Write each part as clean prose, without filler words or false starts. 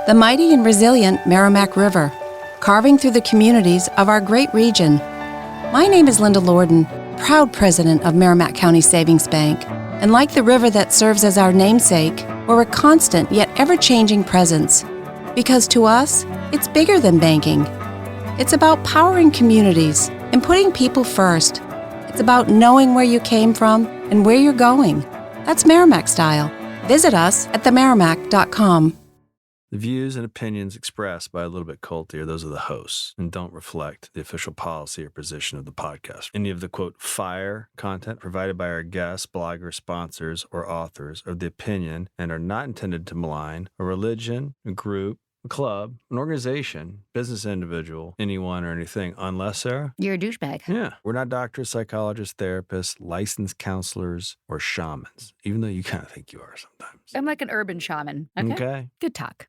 the mighty and resilient Merrimack River, carving through the communities of our great region. My name is Linda Lorden, proud president of Merrimack County Savings Bank, and like the river that serves as our namesake, we're a constant yet ever-changing presence. Because to us, it's bigger than banking. It's about powering communities and putting people first. It's about knowing where you came from and where you're going. That's Merrimack style. Visit us at themerrimack.com. The views and opinions expressed by A Little Bit Culty are those of the hosts and don't reflect the official policy or position of the podcast. Any of the, quote, fire content provided by our guests, bloggers, sponsors, or authors are the opinion and are not intended to malign a religion, a group, a club, an organization, business individual, anyone or anything, unless, Sarah? You're a douchebag. Yeah. We're not doctors, psychologists, therapists, licensed counselors, or shamans, even though you kind of think you are sometimes. I'm like an urban shaman. Okay. Good talk.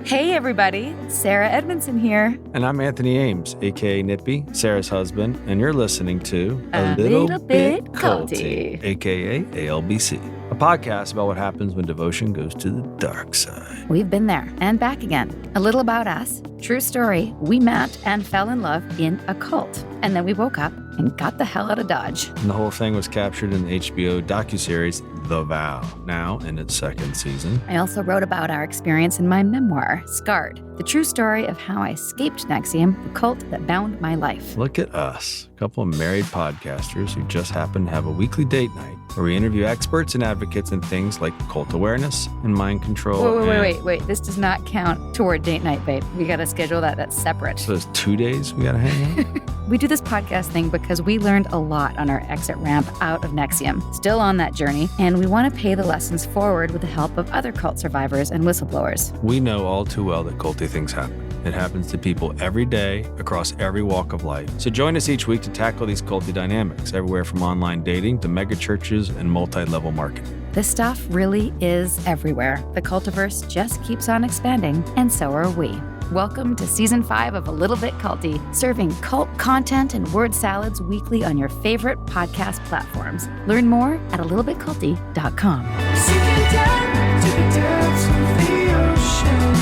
Hey, everybody. Sarah Edmondson here. And I'm Anthony Ames, a.k.a. Nippy, Sarah's husband, and you're listening to A Little Bit Culty, a.k.a. ALBC, a podcast about what happens when devotion goes to the dark side. We've been there and back again. A little about us. True story. We met and fell in love in a cult. And then we woke up and got the hell out of Dodge. And the whole thing was captured in the HBO docuseries The Vow, now in its second season. I also wrote about our experience in my memoir, Scarred, the true story of how I escaped NXIVM, the cult that bound my life. Look at us, a couple of married podcasters who just happen to have a weekly date night where we interview experts and advocates in things like cult awareness and mind control. Wait. This does not count toward date night, babe. We got to schedule that. That's separate. So there's 2 days we got to hang out? We do this podcast thing because we learned a lot on our exit ramp out of NXIVM. Still on that journey, and we want to pay the lessons forward with the help of other cult survivors and whistleblowers. We know all too well that culty things happen. It happens to people every day across every walk of life. So join us each week to tackle these culty dynamics, everywhere from online dating to mega churches and multi-level marketing. This stuff really is everywhere. The cultiverse just keeps on expanding, and so are we. Welcome to Season 5 of A Little Bit Culty, serving cult content and word salads weekly on your favorite podcast platforms. Learn more at alittlebitculty.com. Sinking down to the depths of the ocean,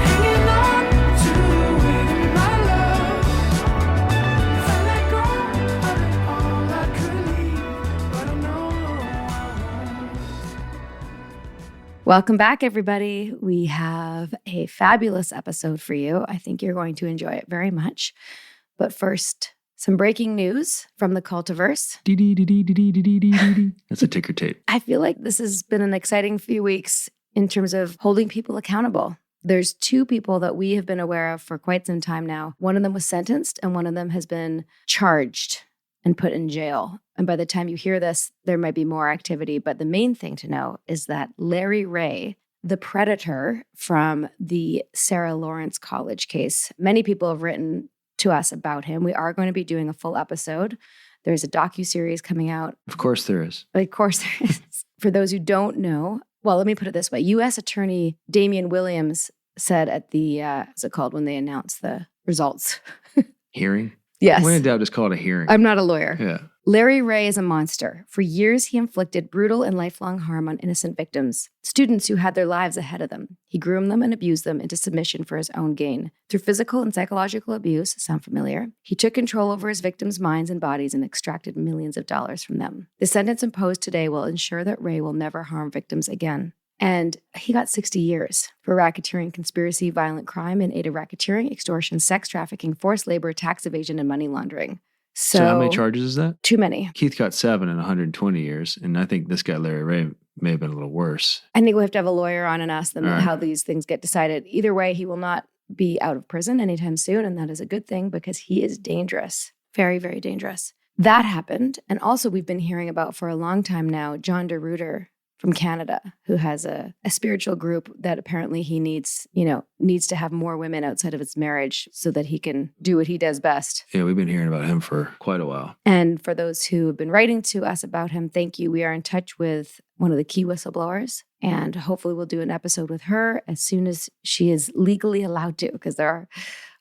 hanging on to the wind, my love. If I let go of it all, I could leave, but I know I won't. Welcome back, everybody. We have a fabulous episode for you. I think you're going to enjoy it very much. But first, some breaking news from the cultiverse. That's a ticker tape. I feel like this has been an exciting few weeks in terms of holding people accountable. There's 2 people that we have been aware of for quite some time now. One of them was sentenced and one of them has been charged and put in jail. And by the time you hear this, there might be more activity. But the main thing to know is that Larry Ray, the predator from the Sarah Lawrence College case, many people have written to us about him. We are going to be doing a full episode. There's a docuseries coming out. Of course there is. Of course there is. For those who don't know, well, let me put it this way. U.S. Attorney Damian Williams said at the, what's it called when they announce the results? Hearing? Yes. When in doubt, just call it a hearing. I'm not a lawyer. Yeah. Larry Ray is a monster. For years, he inflicted brutal and lifelong harm on innocent victims, students who had their lives ahead of them. He groomed them and abused them into submission for his own gain. Through physical and psychological abuse, sound familiar? He took control over his victims' minds and bodies and extracted millions of dollars from them. The sentence imposed today will ensure that Ray will never harm victims again. And he got 60 years for racketeering, conspiracy, violent crime, and aid of racketeering, extortion, sex trafficking, forced labor, tax evasion, and money laundering. So how many charges is that? Too many. Keith got 7 in 120 years, and I think this guy, Larry Ray, may have been a little worse. I think we have to have a lawyer on and ask them All right. how these things get decided. Either way, he will not be out of prison anytime soon, and that is a good thing because he is dangerous. Very, very dangerous. That happened. And also we've been hearing about for a long time now, John DeRuiter from Canada, who has a spiritual group that apparently he needs to have more women outside of his marriage so that he can do what he does best. Yeah, we've been hearing about him for quite a while. And for those who have been writing to us about him, thank you. We are in touch with one of the key whistleblowers, and hopefully we'll do an episode with her as soon as she is legally allowed to, because there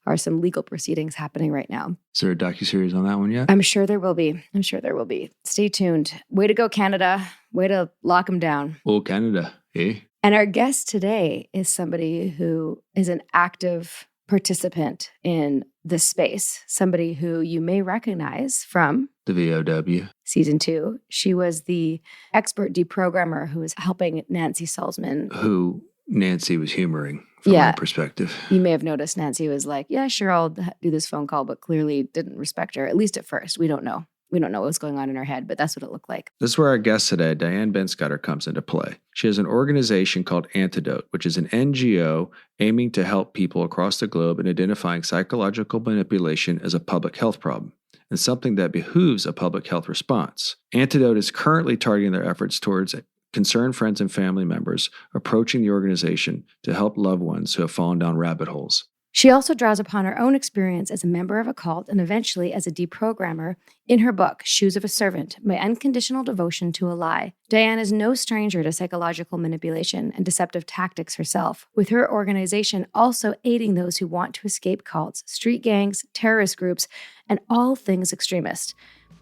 are some legal proceedings happening right now. Is there a docuseries on that one yet? I'm sure there will be. Stay tuned. Way to go, Canada. Way to lock them down. Oh, Canada, eh? And our guest today is somebody who is an active participant in this space, somebody who you may recognize from The VOW. season 2. She was the expert deprogrammer who was helping Nancy Salzman. Who Nancy was humoring from Yeah. my perspective. You may have noticed Nancy was like, yeah, sure, I'll do this phone call, but clearly didn't respect her, at least at first. We don't know. We don't know what's going on in her head, but that's what it looked like. This is where our guest today, Diane Benscoter, comes into play. She has an organization called Antidote, which is an NGO aiming to help people across the globe in identifying psychological manipulation as a public health problem and something that behooves a public health response. Antidote is currently targeting their efforts towards concerned friends and family members approaching the organization to help loved ones who have fallen down rabbit holes. She also draws upon her own experience as a member of a cult and eventually as a deprogrammer in her book, Shoes of a Servant, My Unconditional Devotion to a Lie. Diane is no stranger to psychological manipulation and deceptive tactics herself, with her organization also aiding those who want to escape cults, street gangs, terrorist groups, and all things extremist,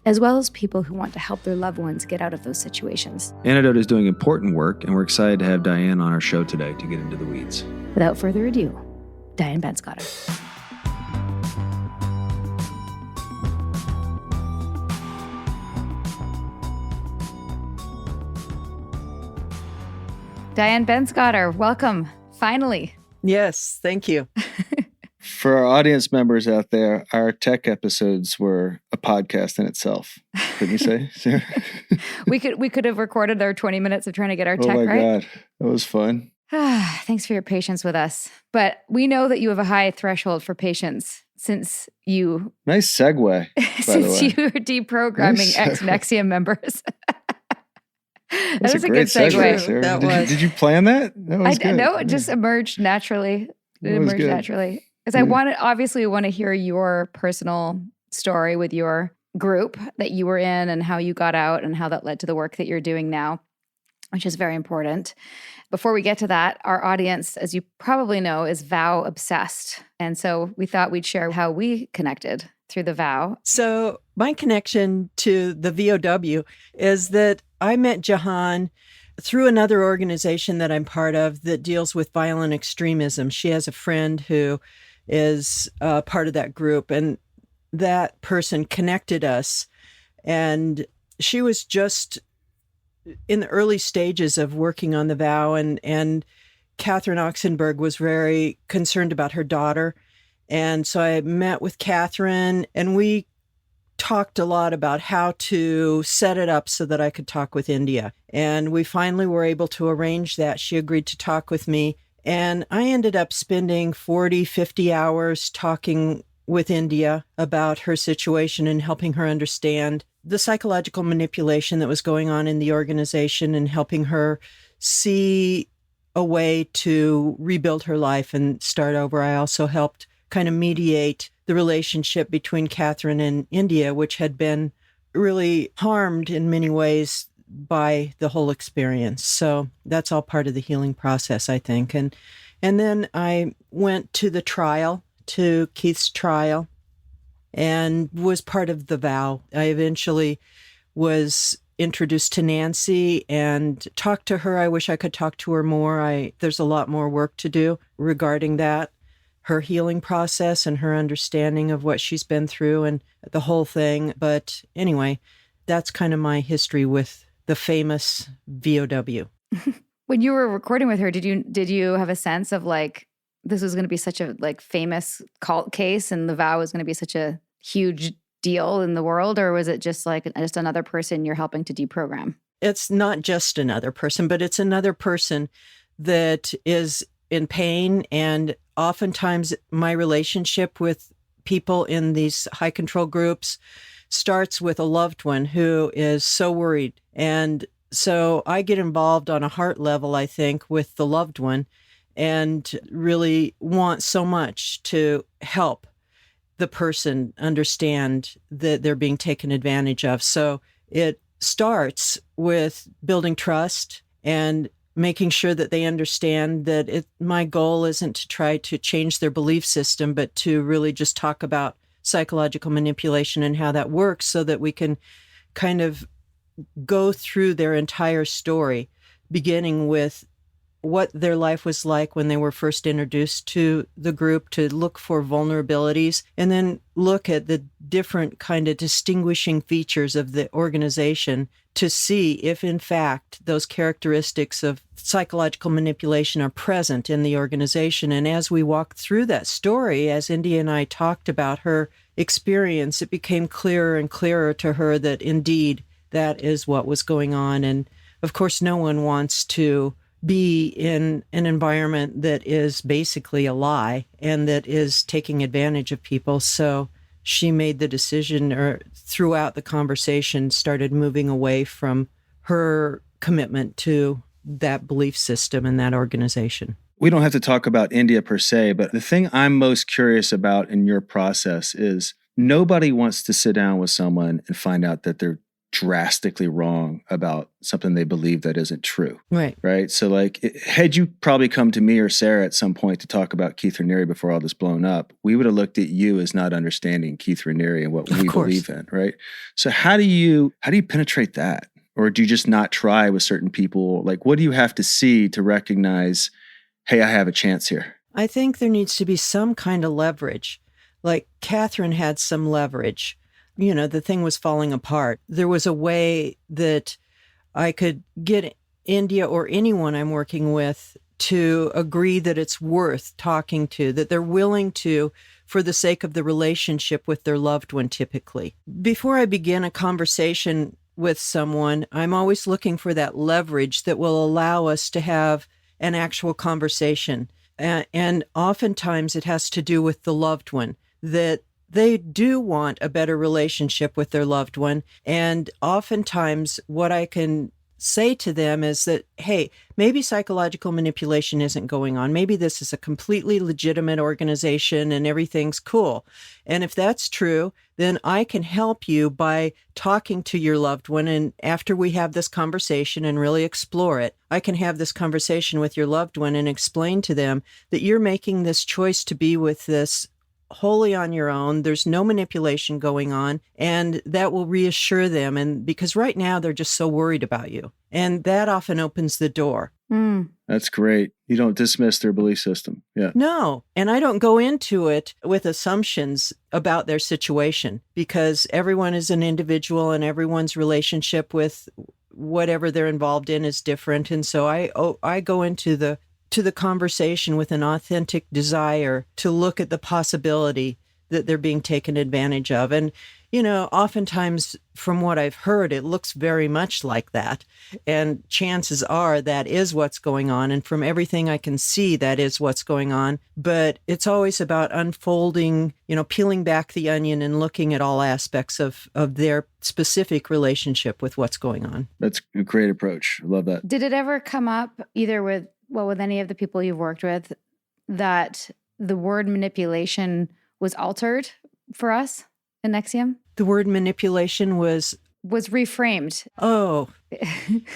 as well as people who want to help their loved ones get out of those situations. Antidote is doing important work, and we're excited to have Diane on our show today to get into the weeds. Without further ado, Diane Benscoter. Diane Benscoter, welcome, finally. Yes, thank you. For our audience members out there, our tech episodes were a podcast in itself. Couldn't you say, Sarah? We could have recorded our 20 minutes of trying to get our tech Oh my right. God, that was fun. Thanks for your patience with us. But we know that you have a high threshold for patience since you Nice segue, by the way. you were deprogramming Nice. ex-Nexium members. That That's was a great good segue. Sarah. That Did, was. did you plan that? That was good. No, it just emerged naturally. It That was emerged good. naturally. Because Yeah. we want to hear your personal story with your group that you were in and how you got out and how that led to the work that you're doing now, which is very important. Before we get to that, our audience, as you probably know, is vow obsessed. And so we thought we'd share how we connected through the vow. So my connection to the VOW is that I met Jahan through another organization that I'm part of that deals with violent extremism. She has a friend who is part of that group, and that person connected us. And she was just in the early stages of working on the vow, and Catherine Oxenberg was very concerned about her daughter. And so I met with Catherine, and we talked a lot about how to set it up so that I could talk with India. And we finally were able to arrange that. She agreed to talk with me. And I ended up spending 40, 50 hours talking with India about her situation and helping her understand the psychological manipulation that was going on in the organization and helping her see a way to rebuild her life and start over. I also helped kind of mediate the relationship between Catherine and India, which had been really harmed in many ways by the whole experience. So that's all part of the healing process, I think. And then I went to the trial, to Keith's trial, and was part of the vow. I eventually was introduced to Nancy and talked to her. I wish I could talk to her more. There's a lot more work to do regarding that, her healing process and her understanding of what she's been through and the whole thing. But anyway, that's kind of my history with the famous VOW. When you were recording with her, did you have a sense of like this was going to be such a like famous cult case and the vow was going to be such a huge deal in the world, or was it just like just another person you're helping to deprogram? It's not just another person, but it's another person that is in pain. And oftentimes my relationship with people in these high control groups starts with a loved one who is so worried. And so I get involved on a heart level, I think, with the loved one and really want so much to help the person understand that they're being taken advantage of. So it starts with building trust and making sure that they understand that my goal isn't to try to change their belief system, but to really just talk about psychological manipulation and how that works so that we can kind of go through their entire story, beginning with what their life was like when they were first introduced to the group, to look for vulnerabilities, and then look at the different kind of distinguishing features of the organization to see if, in fact, those characteristics of psychological manipulation are present in the organization. And as we walked through that story, as India and I talked about her experience, it became clearer and clearer to her that indeed that is what was going on. And of course, no one wants to be in an environment that is basically a lie and that is taking advantage of people. So she made the decision, or throughout the conversation, started moving away from her commitment to that belief system and that organization. We don't have to talk about India per se, but the thing I'm most curious about in your process is nobody wants to sit down with someone and find out that they're drastically wrong about something they believe that isn't true. Right. Right. So like, had you probably come to me or Sarah at some point to talk about Keith Raniere before all this blown up, we would have looked at you as not understanding Keith Raniere and what we believe in. Right. So how do you penetrate that? Or do you just not try with certain people? Like, what do you have to see to recognize, hey, I have a chance here? I think there needs to be some kind of leverage. Like Catherine had some leverage. You know, the thing was falling apart. There was a way that I could get India or anyone I'm working with to agree that it's worth talking to, that they're willing to, for the sake of the relationship with their loved one, typically. Before I begin a conversation with someone, I'm always looking for that leverage that will allow us to have an actual conversation. And oftentimes it has to do with the loved one, that they do want a better relationship with their loved one. And oftentimes what I can say to them is that, hey, maybe psychological manipulation isn't going on. Maybe this is a completely legitimate organization and everything's cool. And if that's true, then I can help you by talking to your loved one. And after we have this conversation and really explore it, I can have this conversation with your loved one and explain to them that you're making this choice to be with this wholly on your own. There's no manipulation going on, and that will reassure them. And because right now they're just so worried about you, and that often opens the door. That's great. You don't dismiss their belief system. Yeah. No. And I don't go into it with assumptions about their situation, because everyone is an individual and everyone's relationship with whatever they're involved in is different. And so I go into the conversation with an authentic desire to look at the possibility that they're being taken advantage of. And, you know, oftentimes from what I've heard, it looks very much like that. And chances are that is what's going on. And from everything I can see, that is what's going on. But it's always about unfolding, you know, peeling back the onion and looking at all aspects of their specific relationship with what's going on. That's a great approach. I love that. Did it ever come up either with any of the people you've worked with that the word manipulation was altered for us in NXIVM? The word manipulation was reframed. Oh,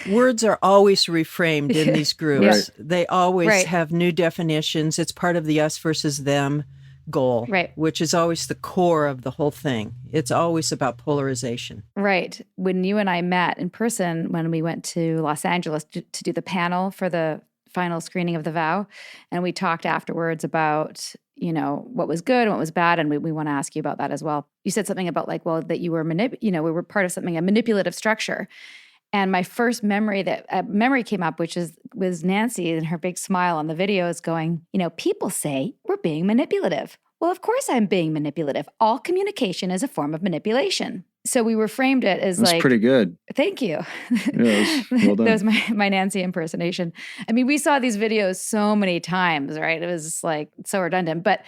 words are always reframed in these groups. Right. They always have new definitions. It's part of the us versus them goal, right, which is always the core of the whole thing. It's always about polarization. Right. When you and I met in person, when we went to Los Angeles to do the panel for the final screening of The Vow, and we talked afterwards about, you know, what was good and what was bad, and we want to ask you about that as well. You said something about like, well, that you were we were part of something, a manipulative structure. And my first memory came up, which was Nancy and her big smile on the videos going, you know, people say we're being manipulative. Well, of course I'm being manipulative. All communication is a form of manipulation. So we reframed it as That's like— pretty good. Thank you. Yeah, well done. That was my Nancy impersonation. I mean, we saw these videos so many times, right? It was just like so redundant. But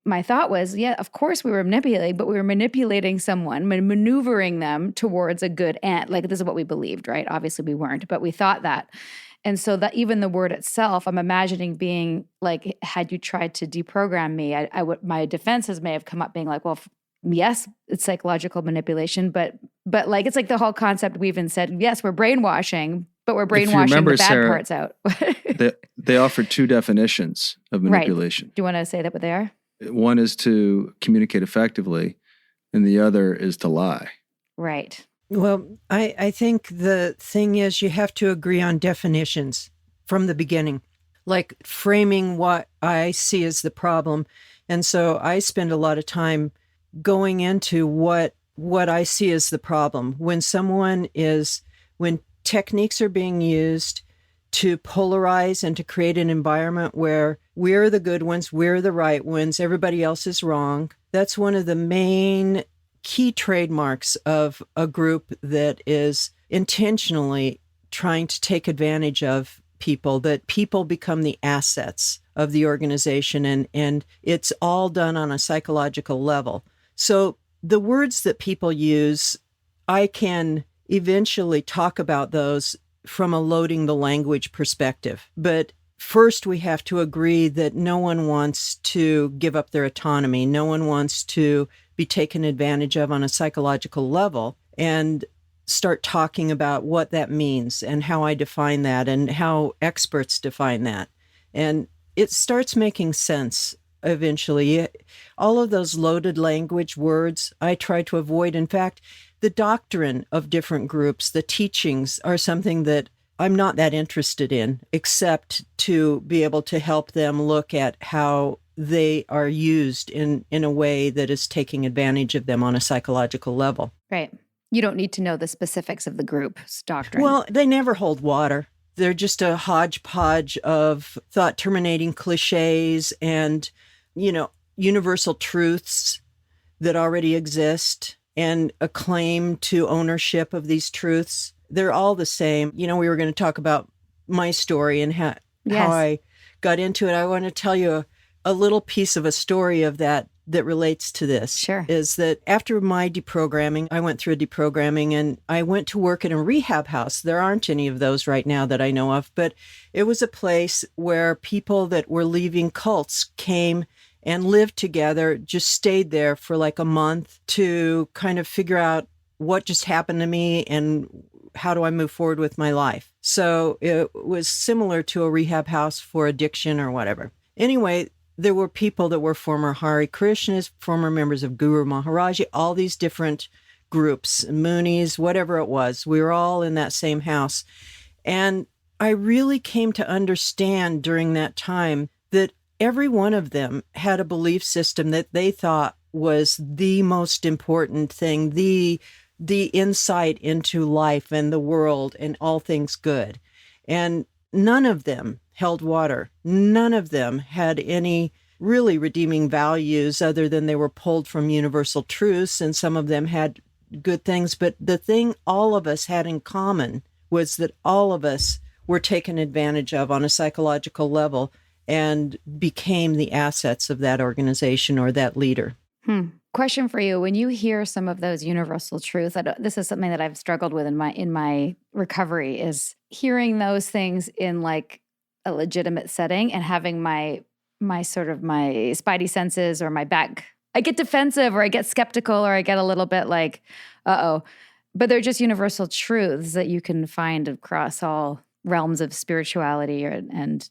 my thought was, yeah, of course we were manipulating, but we were manipulating someone, maneuvering them towards a good end. Like, this is what we believed, right? Obviously we weren't, but we thought that. And so that even the word itself, I'm imagining being like, had you tried to deprogram me, my defenses may have come up being like, well, yes, it's psychological manipulation, but like, it's like the whole concept we even said, yes, we're brainwashing, But we're If you brainwashing remember, the bad Sarah, parts out. they offered two definitions of Right. manipulation. Do you want to say that what they are? One is to communicate effectively, and the other is to lie. Right. Well, I think the thing is you have to agree on definitions from the beginning, like framing what I see as the problem. And so I spend a lot of time going into what I see as the problem. When techniques are being used to polarize and to create an environment where we're the good ones, we're the right ones, everybody else is wrong. That's one of the main key trademarks of a group that is intentionally trying to take advantage of people, that people become the assets of the organization, and it's all done on a psychological level. So the words that people use, I can eventually talk about those from a loading the language perspective. But first, we have to agree that no one wants to give up their autonomy. No one wants to be taken advantage of on a psychological level, and start talking about what that means and how I define that and how experts define that. And it starts making sense eventually. All of those loaded language words I try to avoid. In fact, the doctrine of different groups, the teachings, are something that I'm not that interested in, except to be able to help them look at how they are used in a way that is taking advantage of them on a psychological level. Right. You don't need to know the specifics of the group's doctrine. Well, they never hold water. They're just a hodgepodge of thought-terminating cliches and, universal truths that already exist and a claim to ownership of these truths. They're all the same. We were going to talk about my story and how I got into it. I want to tell you a little piece of a story of that relates to this. Sure. Is that after my deprogramming, I went through a deprogramming and I went to work in a rehab house. There aren't any of those right now that I know of, but it was a place where people that were leaving cults came and lived together, just stayed there for like a month to kind of figure out what just happened to me and how do I move forward with my life. So it was similar to a rehab house for addiction or whatever. Anyway, there were people that were former Hare Krishnas, former members of Guru Maharaji, all these different groups, Moonies, whatever it was. We were all in that same house. And I really came to understand during that time that every one of them had a belief system that they thought was the most important thing, the insight into life and the world and all things good. And none of them held water. None of them had any really redeeming values other than they were pulled from universal truths, and some of them had good things. But the thing all of us had in common was that all of us were taken advantage of on a psychological level and became the assets of that organization or that leader. Question for you. When you hear some of those universal truths, this is something that I've struggled with in my recovery, is hearing those things in like a legitimate setting and having my spidey senses or my back. I get defensive or I get skeptical or I get a little bit like, uh-oh. But they're just universal truths that you can find across all realms of spirituality and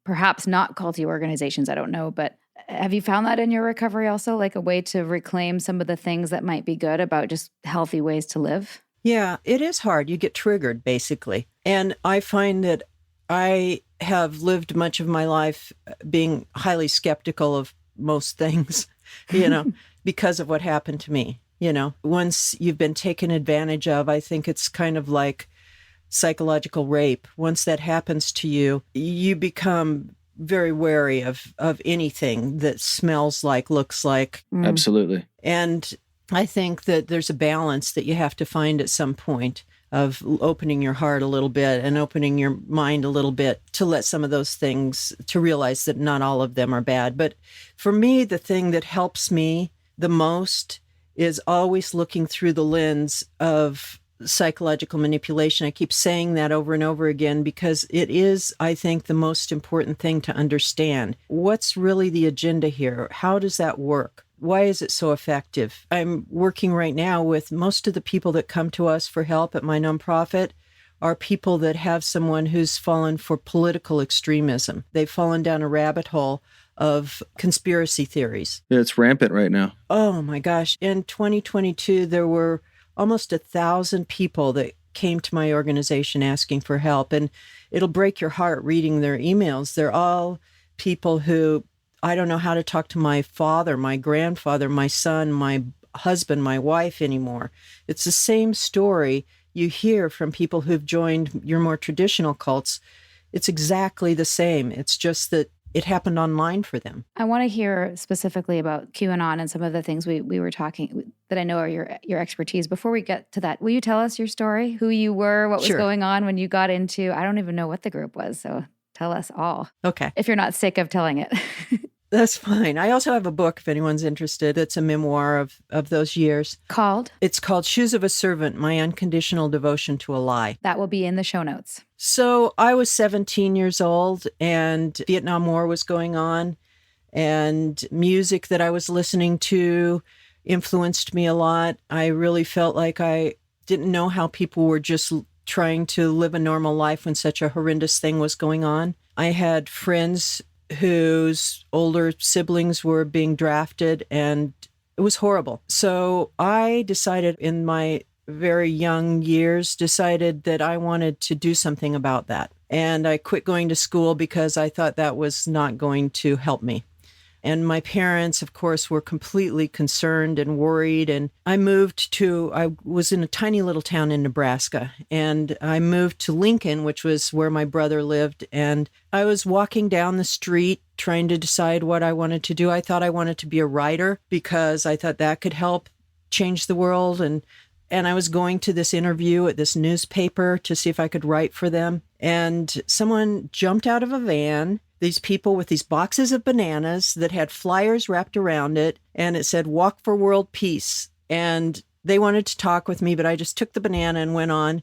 perhaps not culty organizations. I don't know, but have you found that in your recovery also, like a way to reclaim some of the things that might be good about just healthy ways to live? Yeah, it is hard. You get triggered, basically. And I find that I have lived much of my life being highly skeptical of most things, because of what happened to me. Once you've been taken advantage of, I think it's kind of like psychological rape. Once that happens to you, you become very wary of anything that smells like, looks like. Absolutely. And I think that there's a balance that you have to find at some point of opening your heart a little bit and opening your mind a little bit to let some of those things, to realize that not all of them are bad. But for me, the thing that helps me the most is always looking through the lens of psychological manipulation. I keep saying that over and over again because it is, I think, the most important thing to understand. What's really the agenda here? How does that work? Why is it so effective? I'm working right now with most of the people that come to us for help at my nonprofit are people that have someone who's fallen for political extremism. They've fallen down a rabbit hole of conspiracy theories. Yeah, it's rampant right now. Oh my gosh. In 2022, there were almost 1,000 people that came to my organization asking for help. And it'll break your heart reading their emails. They're all people who, I don't know how to talk to my father, my grandfather, my son, my husband, my wife anymore. It's the same story you hear from people who've joined your more traditional cults. It's exactly the same. It's just that it happened online for them. I want to hear specifically about QAnon and some of the things we were talking that I know are your expertise. Before we get to that, will you tell us your story, who you were, what was Sure. going on when you got into, I don't even know what the group was, so tell us all. Okay. If you're not sick of telling it. That's fine. I also have a book if anyone's interested. It's a memoir of those years. Called? It's called Shoes of a Servant, My Unconditional Devotion to a Lie. That will be in the show notes. So I was 17 years old and Vietnam War was going on, and music that I was listening to influenced me a lot. I really felt like I didn't know how people were just trying to live a normal life when such a horrendous thing was going on. I had friends whose older siblings were being drafted, and it was horrible. So I decided in my very young years, decided that I wanted to do something about that. And I quit going to school because I thought that was not going to help me. And my parents, of course, were completely concerned and worried. And I was in a tiny little town in Nebraska, and I moved to Lincoln, which was where my brother lived. And I was walking down the street trying to decide what I wanted to do. I thought I wanted to be a writer because I thought that could help change the world. And I was going to this interview at this newspaper to see if I could write for them. And someone jumped out of a van, these people with these boxes of bananas that had flyers wrapped around it, and it said, "Walk for World Peace." And they wanted to talk with me, but I just took the banana and went on.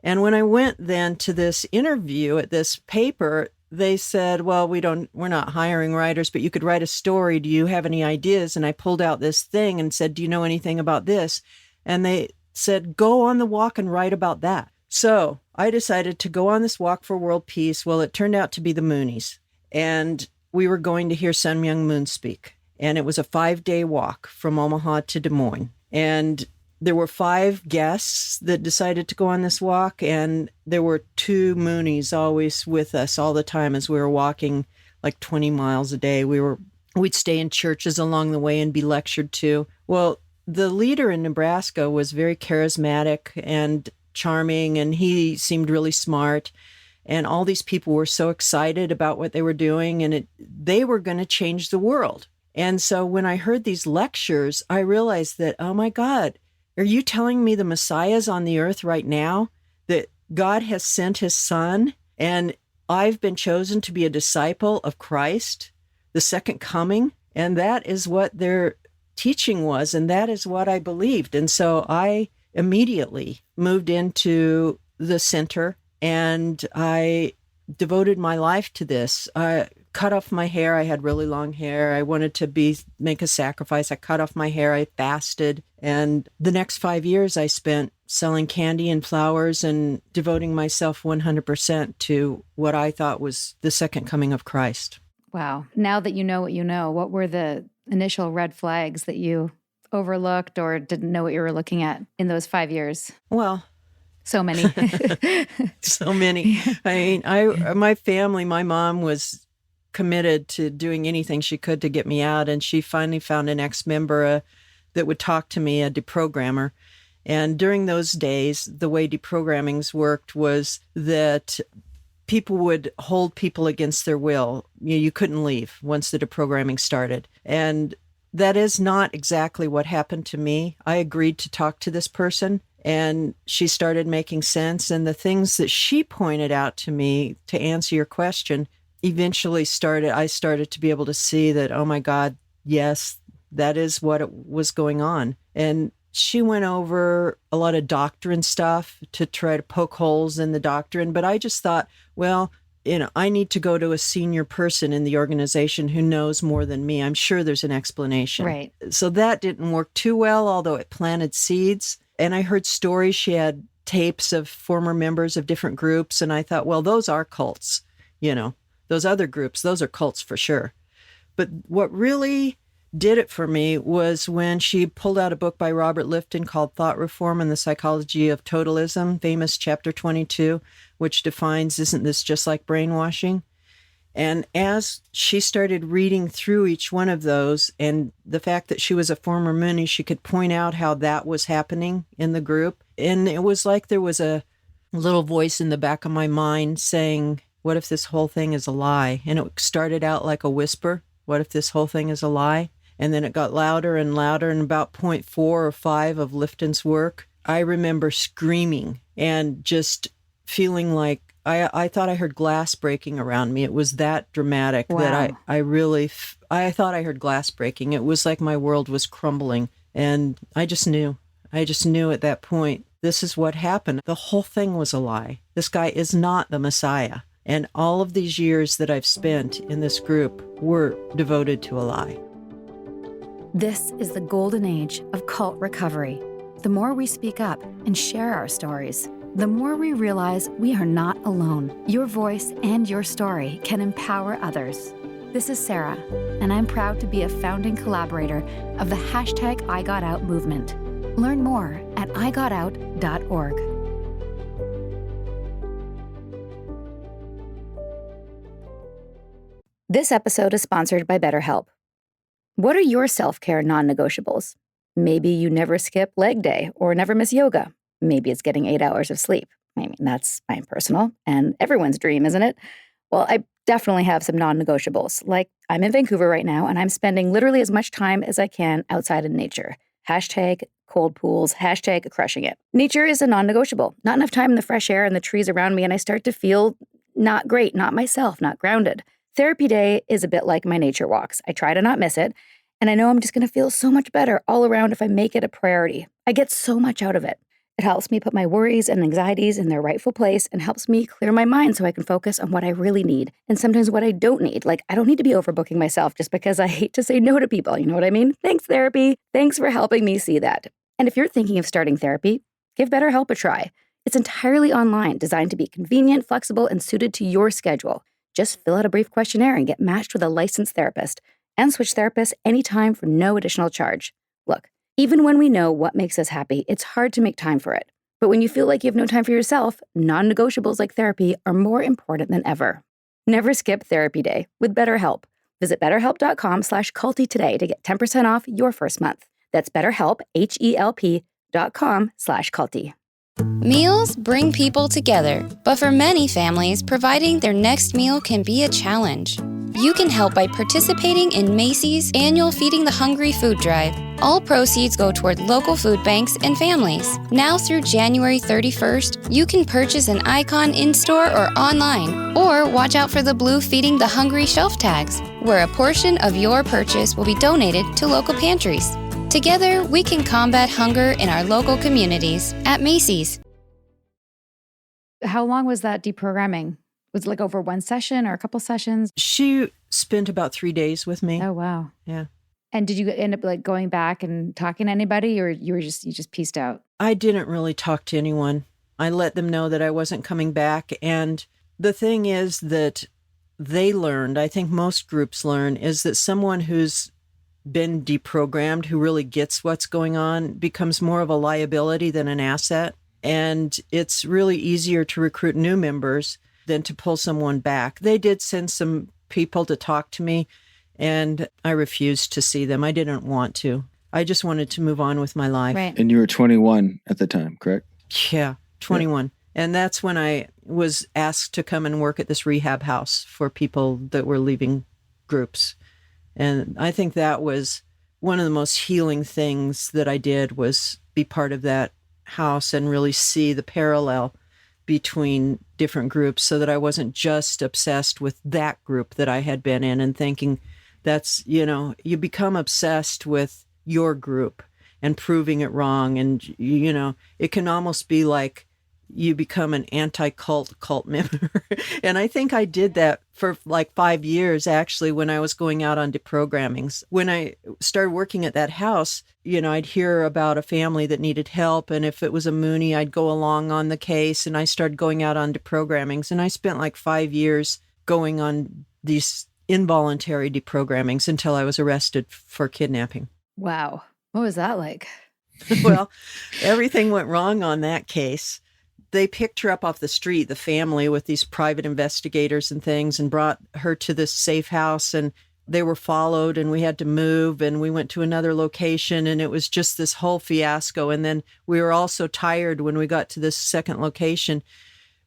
And when I went then to this interview at this paper, they said, "Well, we're not hiring writers, but you could write a story. Do you have any ideas?" And I pulled out this thing and said, "Do you know anything about this?" And they said, "Go on the walk and write about that." So I decided to go on this walk for world peace. Well, it turned out to be the Moonies. And we were going to hear Sun Myung Moon speak. And it was a 5-day walk from Omaha to Des Moines. And there were 5 guests that decided to go on this walk. And there were 2 Moonies always with us all the time as we were walking like 20 miles a day. We'd stay in churches along the way and be lectured to. Well, the leader in Nebraska was very charismatic and charming, and he seemed really smart. And all these people were so excited about what they were doing, and they were going to change the world. And so when I heard these lectures, I realized that, oh my God, are you telling me the Messiah's on the earth right now? That God has sent his son, and I've been chosen to be a disciple of Christ, the second coming? And that is what their teaching was, and that is what I believed. And so I immediately moved into the center, and I devoted my life to this. I cut off my hair. I had really long hair. I wanted to make a sacrifice. I cut off my hair. I fasted. And the next 5 years I spent selling candy and flowers and devoting myself 100% to what I thought was the second coming of Christ. Wow. Now that you know what you know, what were the initial red flags that you overlooked or didn't know what you were looking at in those 5 years? Well, so many. So many. I mean, my family, my mom was committed to doing anything she could to get me out. And she finally found an ex-member that would talk to me, a deprogrammer. And during those days, the way deprogrammings worked was that people would hold people against their will. You couldn't leave once the deprogramming started. And that is not exactly what happened to me. I agreed to talk to this person, and she started making sense. And the things that she pointed out to me, to answer your question, eventually I started to be able to see that, oh my God, yes, that is what was going on. And she went over a lot of doctrine stuff to try to poke holes in the doctrine. But I just thought, well, I need to go to a senior person in the organization who knows more than me. I'm sure there's an explanation. Right. So that didn't work too well, although it planted seeds. And I heard stories. She had tapes of former members of different groups. And I thought, well, those are cults, those other groups, those are cults for sure. But what really did it for me was when she pulled out a book by Robert Lifton called Thought Reform and the Psychology of Totalism, famous chapter 22, which defines, isn't this just like brainwashing? And as she started reading through each one of those, and the fact that she was a former Moonie, she could point out how that was happening in the group. And it was like there was a little voice in the back of my mind saying, what if this whole thing is a lie? And it started out like a whisper. What if this whole thing is a lie? And then it got louder and louder. And about 0.4 or 5 of Lifton's work, I remember screaming and just feeling like I thought I heard glass breaking around me. It was that dramatic that I thought I heard glass breaking. It was like my world was crumbling. And I just knew at that point, this is what happened. The whole thing was a lie. This guy is not the Messiah. And all of these years that I've spent in this group were devoted to a lie. This is the golden age of cult recovery. The more we speak up and share our stories, the more we realize we are not alone. Your voice and your story can empower others. This is Sarah, and I'm proud to be a founding collaborator of the #IGotOut movement. Learn more at igotout.org. This episode is sponsored by BetterHelp. What are your self-care non-negotiables? Maybe you never skip leg day or never miss yoga. Maybe it's getting 8 hours of sleep. I mean, that's my personal and everyone's dream, isn't it? Well, I definitely have some non-negotiables. Like, I'm in Vancouver right now, and I'm spending literally as much time as I can outside in nature. #cold pools, #crushing it. Nature is a non-negotiable. Not enough time in the fresh air and the trees around me, and I start to feel not great, not myself, not grounded. Therapy day is a bit like my nature walks. I try to not miss it, and I know I'm just going to feel so much better all around if I make it a priority. I get so much out of it. It helps me put my worries and anxieties in their rightful place and helps me clear my mind so I can focus on what I really need and sometimes what I don't need. Like, I don't need to be overbooking myself just because I hate to say no to people. You know what I mean? Thanks, therapy. Thanks for helping me see that. And if you're thinking of starting therapy, give BetterHelp a try. It's entirely online, designed to be convenient, flexible, and suited to your schedule. Just fill out a brief questionnaire and get matched with a licensed therapist and switch therapists anytime for no additional charge. Look, even when we know what makes us happy, it's hard to make time for it. But when you feel like you have no time for yourself, non-negotiables like therapy are more important than ever. Never skip therapy day with BetterHelp. Visit betterhelp.com/culty today to get 10% off your first month. That's BetterHelp, HELP.com/culty. Meals bring people together, but for many families, providing their next meal can be a challenge. You can help by participating in Macy's annual Feeding the Hungry food drive. All proceeds go toward local food banks and families. Now through January 31st, you can purchase an icon in-store or online, or watch out for the blue Feeding the Hungry shelf tags, where a portion of your purchase will be donated to local pantries. Together, we can combat hunger in our local communities at Macy's. How long was that deprogramming? Was it like over one session or a couple sessions? She spent about 3 days with me. Oh, wow. Yeah. And did you end up like going back and talking to anybody, or you just pieced out? I didn't really talk to anyone. I let them know that I wasn't coming back. And the thing is that they learned, I think most groups learn, is that someone who's been deprogrammed, who really gets what's going on, becomes more of a liability than an asset. And it's really easier to recruit new members than to pull someone back. They did send some people to talk to me, and I refused to see them. I didn't want to. I just wanted to move on with my life. Right. And you were 21 at the time, correct? Yeah, 21. Yeah. And that's when I was asked to come and work at this rehab house for people that were leaving groups. And I think that was one of the most healing things that I did, was be part of that house and really see the parallel between different groups, so that I wasn't just obsessed with that group that I had been in and thinking that's, you become obsessed with your group and proving it wrong. And, it can almost be like you become an anti-cult cult member. And I think I did that for like 5 years, actually, when I was going out on deprogrammings. When I started working at that house, I'd hear about a family that needed help. And if it was a Mooney, I'd go along on the case. And I started going out on deprogrammings. And I spent like 5 years going on these involuntary deprogrammings until I was arrested for kidnapping. Wow. What was that like? Well, everything went wrong on that case. They picked her up off the street, the family, with these private investigators and things, and brought her to this safe house. And they were followed, and we had to move, and we went to another location, and it was just this whole fiasco. And then we were all so tired when we got to this second location.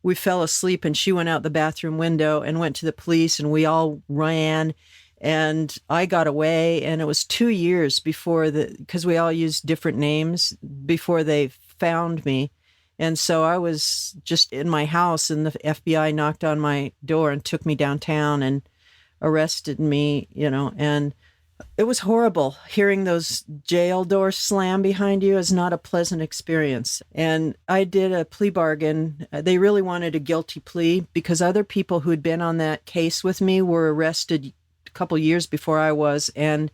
We fell asleep, and she went out the bathroom window and went to the police, and we all ran. And I got away, and it was 2 years before because we all used different names, before they found me. And so I was just in my house, and the FBI knocked on my door and took me downtown and arrested me, and it was horrible. Hearing those jail doors slam behind you is not a pleasant experience. And I did a plea bargain. They really wanted a guilty plea because other people who'd been on that case with me were arrested a couple years before I was, and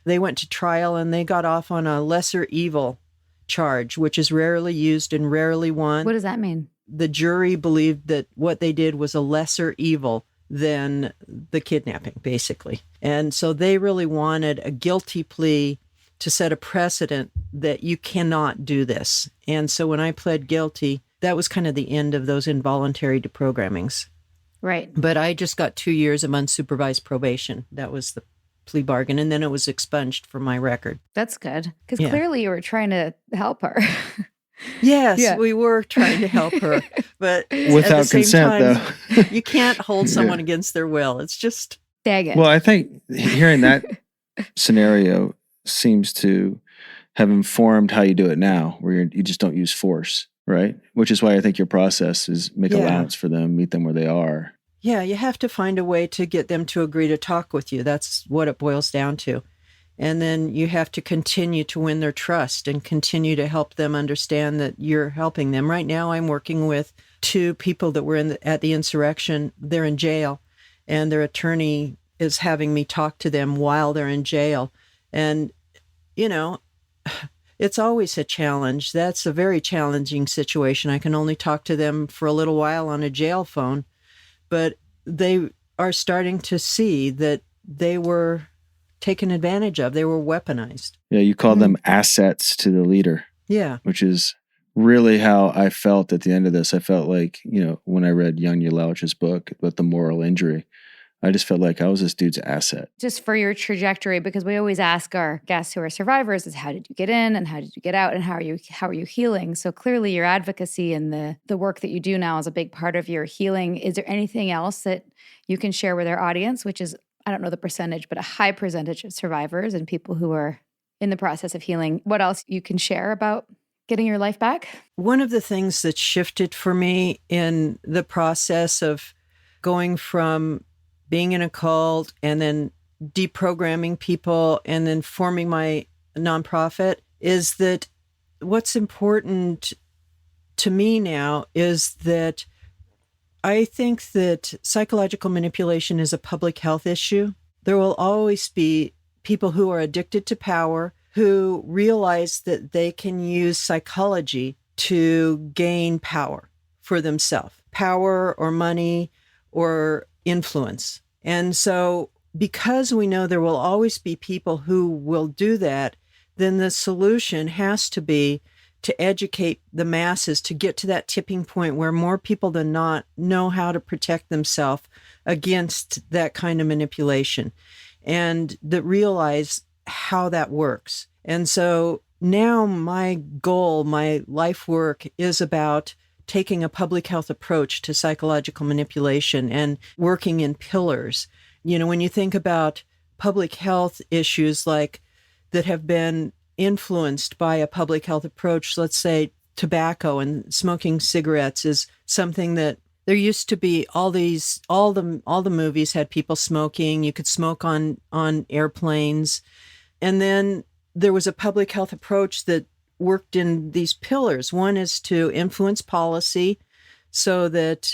they went to trial, and they got off on a lesser evil charge, which is rarely used and rarely won. What does that mean? The jury believed that what they did was a lesser evil than the kidnapping, basically. And so they really wanted a guilty plea to set a precedent that you cannot do this. And so when I pled guilty, that was kind of the end of those involuntary deprogrammings. Right. But I just got 2 years of unsupervised probation. That was the plea bargain. And then it was expunged from my record. That's good. Because clearly you were trying to help her. Yes, we were trying to help her, but without at the same consent, time, though. you can't hold someone against their will. It's just dang it. Well, I think hearing that scenario seems to have informed how you do it now, where you just don't use force, right? Which is why I think your process is make allowance for them, meet them where they are. Yeah, you have to find a way to get them to agree to talk with you. That's what it boils down to. And then you have to continue to win their trust and continue to help them understand that you're helping them. Right now, I'm working with 2 people that were at the insurrection. They're in jail, and their attorney is having me talk to them while they're in jail. And, it's always a challenge. That's a very challenging situation. I can only talk to them for a little while on a jail phone, but they are starting to see that they were taken advantage of. They were weaponized. Yeah, you call them assets to the leader. Yeah. Which is really how I felt at the end of this. I felt like, when I read Young Yelauch's book about the moral injury, I just felt like I was this dude's asset. Just for your trajectory, because we always ask our guests who are survivors is how did you get in and how did you get out and how are you healing? So clearly your advocacy and the work that you do now is a big part of your healing. Is there anything else that you can share with our audience, which is, I don't know the percentage, but a high percentage of survivors and people who are in the process of healing? What else you can share about getting your life back? One of the things that shifted for me in the process of going from being in a cult and then deprogramming people and then forming my nonprofit is that what's important to me now is that I think that psychological manipulation is a public health issue. There will always be people who are addicted to power, who realize that they can use psychology to gain power for themselves, power or money or influence. And so because we know there will always be people who will do that, then the solution has to be to educate the masses to get to that tipping point where more people than not know how to protect themselves against that kind of manipulation and that realize how that works. And so now my goal, my life work is about taking a public health approach to psychological manipulation and working in pillars. When you think about public health issues like that have been influenced by a public health approach, let's say tobacco and smoking cigarettes is something that there used to be all the movies had people smoking. You could smoke on airplanes. And then there was a public health approach that worked in these pillars. One is to influence policy so that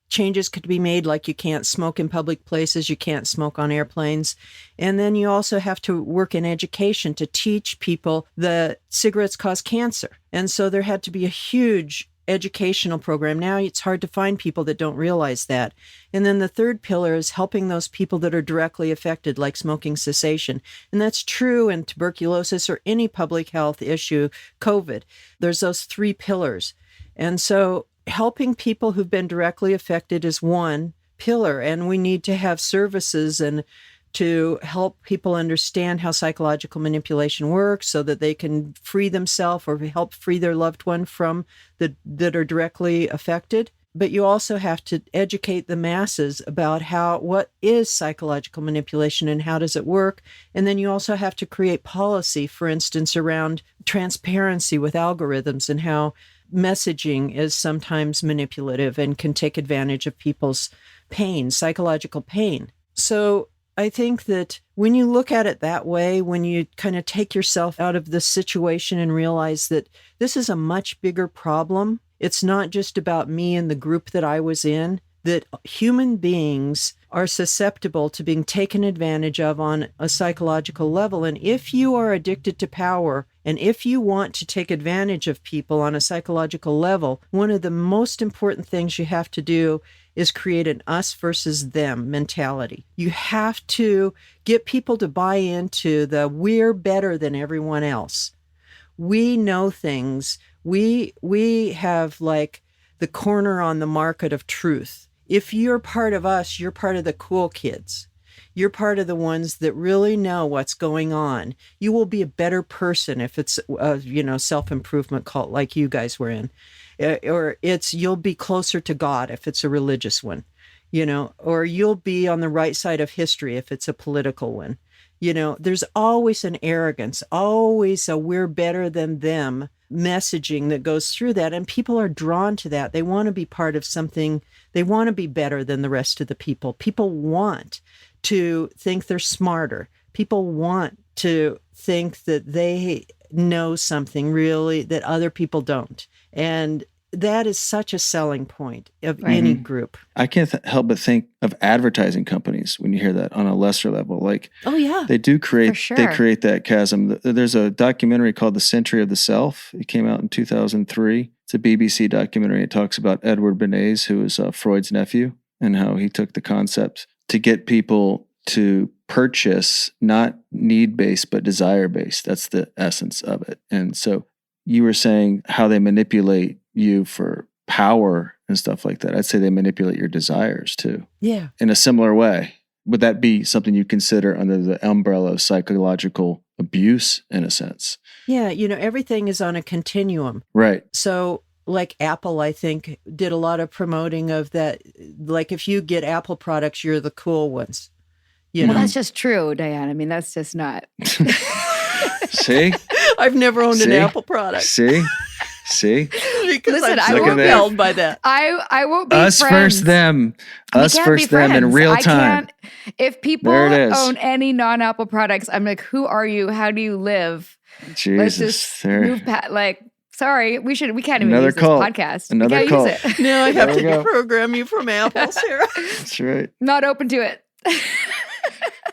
changes could be made, like you can't smoke in public places, you can't smoke on airplanes. And then you also have to work in education to teach people that cigarettes cause cancer. And so there had to be a huge educational program. Now it's hard to find people that don't realize that. And then the third pillar is helping those people that are directly affected, like smoking cessation. And that's true in tuberculosis or any public health issue, COVID. There's those three pillars. And so helping people who've been directly affected is one pillar, and we need to have services and to help people understand how psychological manipulation works so that they can free themselves or help free their loved one from that are directly affected. But you also have to educate the masses about what is psychological manipulation and how does it work. And then you also have to create policy, for instance, around transparency with algorithms and how messaging is sometimes manipulative and can take advantage of people's pain, psychological pain. So I think that when you look at it that way, when you kind of take yourself out of the situation and realize that this is a much bigger problem, it's not just about me and the group that I was in, that human beings are susceptible to being taken advantage of on a psychological level. And if you are addicted to power, and if you want to take advantage of people on a psychological level, one of the most important things you have to do is create an us versus them mentality. You have to get people to buy into the we're better than everyone else. We know things. We have like the corner on the market of truth. If you're part of us, you're part of the cool kids. You're part of the ones that really know what's going on. You will be a better person if it's a, self-improvement cult like you guys were in. Or you'll be closer to God if it's a religious one, or you'll be on the right side of history if it's a political one. There's always an arrogance, always a we're better than them messaging that goes through that. And people are drawn to that. They want to be part of something. They want to be better than the rest of the people. People want to think they're smarter. People want to think that they know something really that other people don't. And that is such a selling point of any group. I can't help but think of advertising companies when you hear that on a lesser level. Like, oh yeah, they do create, For sure. they create that chasm. There's a documentary called The Century of the Self. It came out in 2003. It's a BBC documentary. It talks about Edward Bernays, who was Freud's nephew, and how he took the concept to get people to purchase, not need-based, but desire-based. That's the essence of it. And so you were saying how they manipulate you for power and stuff like that. I'd say they manipulate your desires too. Yeah. In a similar way. Would that be something you consider under the umbrella of psychological abuse in a sense? Yeah. Everything is on a continuum. Right. So like Apple, I think, did a lot of promoting of that. Like if you get Apple products, you're the cool ones. Well, that's just true, Diane. I mean, that's just not. See? I've never owned an Apple product. See? Because Listen, I'm I so won't be- compelled by that. I won't be Us friends. versus them. We Us can't versus be them in friends. real I time. can't- If people There it is. own any non-Apple products, I'm like, who are you? How do you live? Let's Jesus. just There. move past. Like, sorry, we can't even Another use cult. this podcast. Another we cult. can't use it. Now I have There to we go. program you from Apple, Sarah. That's right. Not open to it.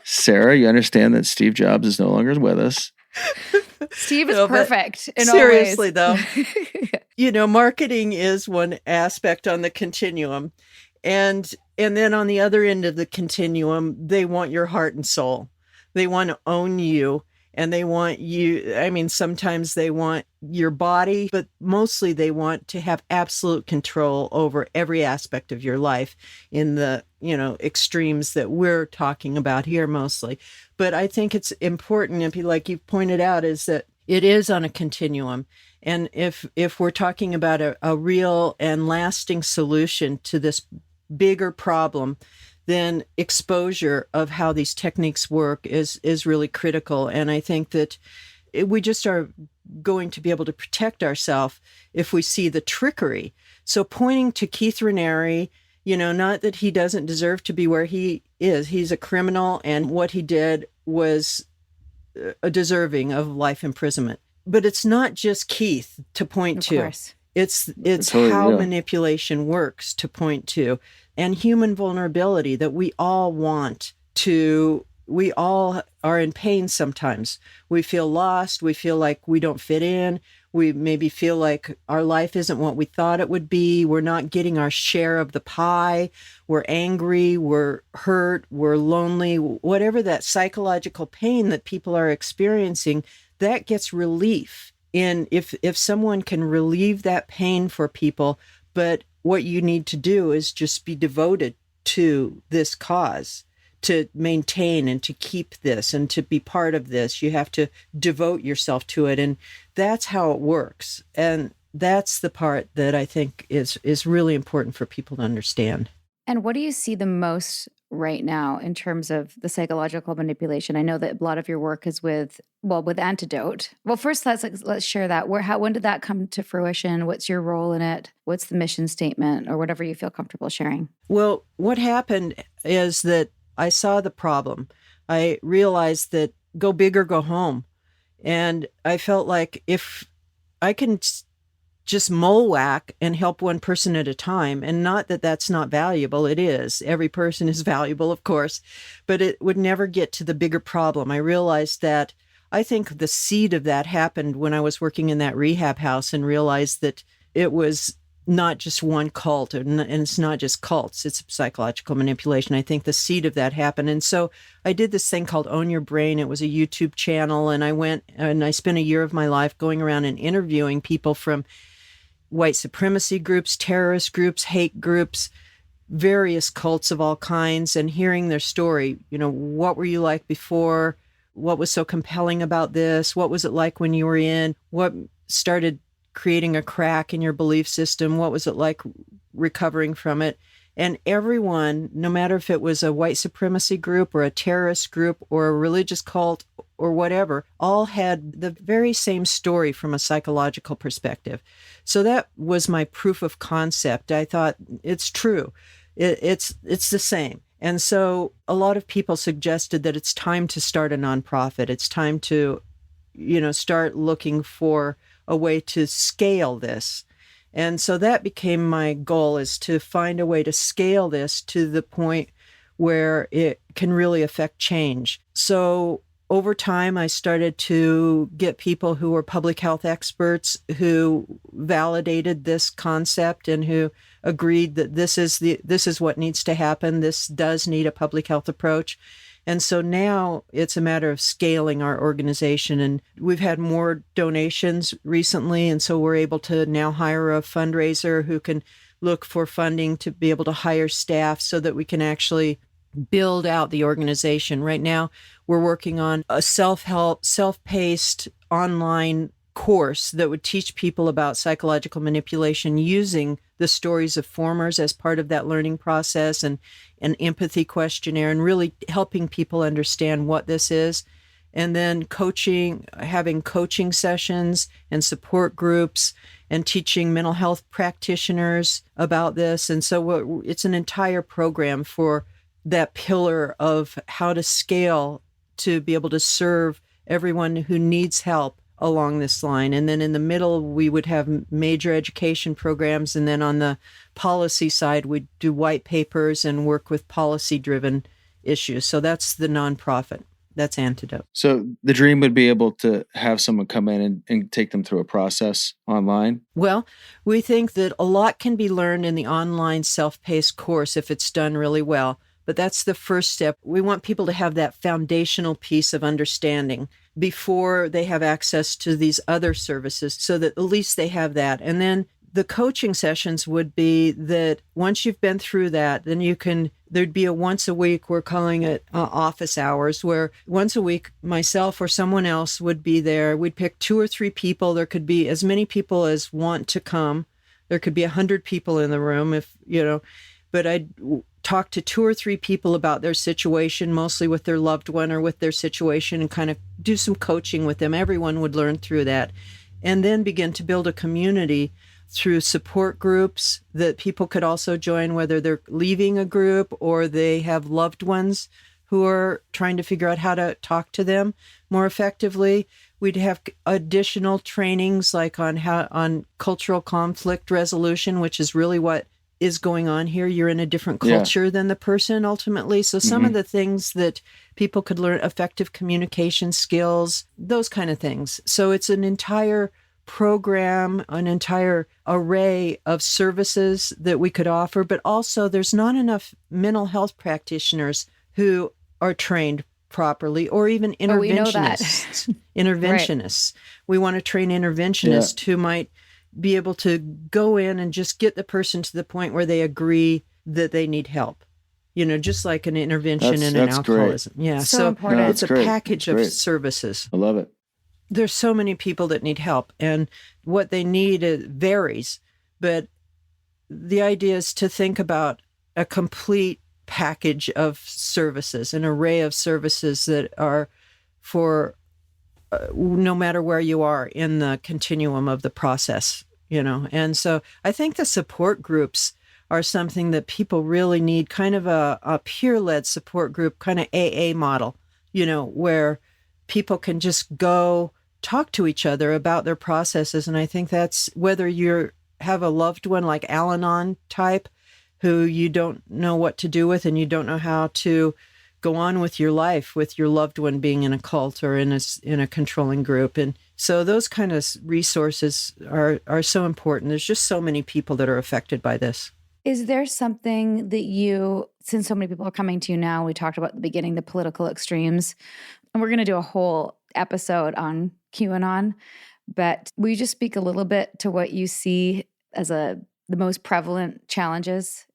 Sarah, you understand that Steve Jobs is no longer with us. Steve is No, but perfect in seriously, all ways. though. Marketing is one aspect on the continuum. And then on the other end of the continuum, they want your heart and soul. They want to own you. And they want you, I mean, sometimes they want your body, but mostly they want to have absolute control over every aspect of your life in the, extremes that we're talking about here mostly. But I think it's important, and like you pointed out, is that it is on a continuum. And if we're talking about a real and lasting solution to this bigger problem, then exposure of how these techniques work is really critical. And I think that we just are going to be able to protect ourselves if we see the trickery. So pointing to Keith Raniere, not that he doesn't deserve to be where he is. He's a criminal, and what he did was deserving of life imprisonment. But it's not just Keith to point to. Of course. It's Totally how real. manipulation works to point to, and human vulnerability that we all want to. We all are in pain sometimes. We feel lost. We feel like we don't fit in. We maybe feel like our life isn't what we thought it would be. We're not getting our share of the pie. We're angry. We're hurt. We're lonely. Whatever that psychological pain that people are experiencing, that gets relief. And if someone can relieve that pain for people, but what you need to do is just be devoted to this cause, to maintain and to keep this and to be part of this. You have to devote yourself to it. And that's how it works. And that's the part that I think is really important for people to understand. And what do you see the most right now in terms of the psychological manipulation? I know that a lot of your work is with Antidote. Well, first let's share that. When did that come to fruition? What's your role in it? What's the mission statement, or whatever you feel comfortable sharing? Well, what happened is that I saw the problem. I realized that go big or go home. And I felt like if I can just mole whack and help one person at a time, and not that that's not valuable, it is. Every person is valuable, of course, but it would never get to the bigger problem. I realized that I think the seed of that happened when I was working in that rehab house and realized that it was not just one cult, and it's not just cults, it's psychological manipulation. I think the seed of that happened. And so I did this thing called Own Your Brain. It was a YouTube channel, and I went and I spent a year of my life going around and interviewing people from white supremacy groups, terrorist groups, hate groups, various cults of all kinds, and hearing their story. You know, what were you like before? What was so compelling about this? What was it like when you were in? What started creating a crack in your belief system? What was it like recovering from it? And everyone, no matter if it was a white supremacy group or a terrorist group or a religious cult or whatever, all had the very same story from a psychological perspective. So that was my proof of concept. I thought, it's true. It's the same. And so a lot of people suggested that it's time to start a nonprofit. It's time to, start looking for a way to scale this. And so that became my goal, is to find a way to scale this to the point where it can really affect change. So over time, I started to get people who were public health experts who validated this concept and who agreed that this is what needs to happen. This does need a public health approach. And so now it's a matter of scaling our organization. And we've had more donations recently. And so we're able to now hire a fundraiser who can look for funding to be able to hire staff so that we can actually build out the organization. Right now, we're working on a self-help, self-paced online course that would teach people about psychological manipulation using the stories of formers as part of that learning process, and an empathy questionnaire, and really helping people understand what this is. And then having coaching sessions and support groups, and teaching mental health practitioners about this. And so it's an entire program for that pillar of how to scale to be able to serve everyone who needs help along this line. And then in the middle, we would have major education programs. And then on the policy side, we'd do white papers and work with policy-driven issues. So that's the nonprofit. That's Antidote. So the dream would be able to have someone come in and take them through a process online? Well, we think that a lot can be learned in the online self-paced course if it's done really well. But that's the first step. We want people to have that foundational piece of understanding before they have access to these other services, so that at least they have that. And then the coaching sessions would be that once you've been through that, then there'd be a once a week, we're calling it office hours, where once a week myself or someone else would be there. We'd pick 2 or 3 people. There could be as many people as want to come. There could be 100 people in the room but I'd talk to 2 or 3 people about their situation, mostly with their loved one or with their situation, and kind of do some coaching with them. Everyone would learn through that, and then begin to build a community through support groups that people could also join, whether they're leaving a group or they have loved ones who are trying to figure out how to talk to them more effectively. We'd have additional trainings like on cultural conflict resolution, which is really what is going on here. You're in a different culture than the person ultimately. So some of the things that people could learn, effective communication skills, those kind of things. So it's an entire program, an entire array of services that we could offer, but also there's not enough mental health practitioners who are trained properly, or even interventionists. Interventionists. Right. We want to train interventionists who might be able to go in and just get the person to the point where they agree that they need help. You know, just like an intervention in an alcoholism. Great. Yeah. So important. It's a package of services. I love it. There's so many people that need help, and what they need varies. But the idea is to think about a complete package of services, an array of services that are for no matter where you are in the continuum of the process, you know. And so I think the support groups are something that people really need, kind of a peer-led support group, kind of AA model, you know, where people can just go talk to each other about their processes. And I think that's whether you have a loved one like Al-Anon type who you don't know what to do with and you don't know how to go on with your life with your loved one being in a cult or in a controlling group. And so those kind of resources are so important. There's just so many people that are affected by this. Is there something that you, since so many people are coming to you now, we talked about at the beginning, the political extremes, and we're going to do a whole episode on QAnon, but will you just speak a little bit to what you see as the most prevalent challenges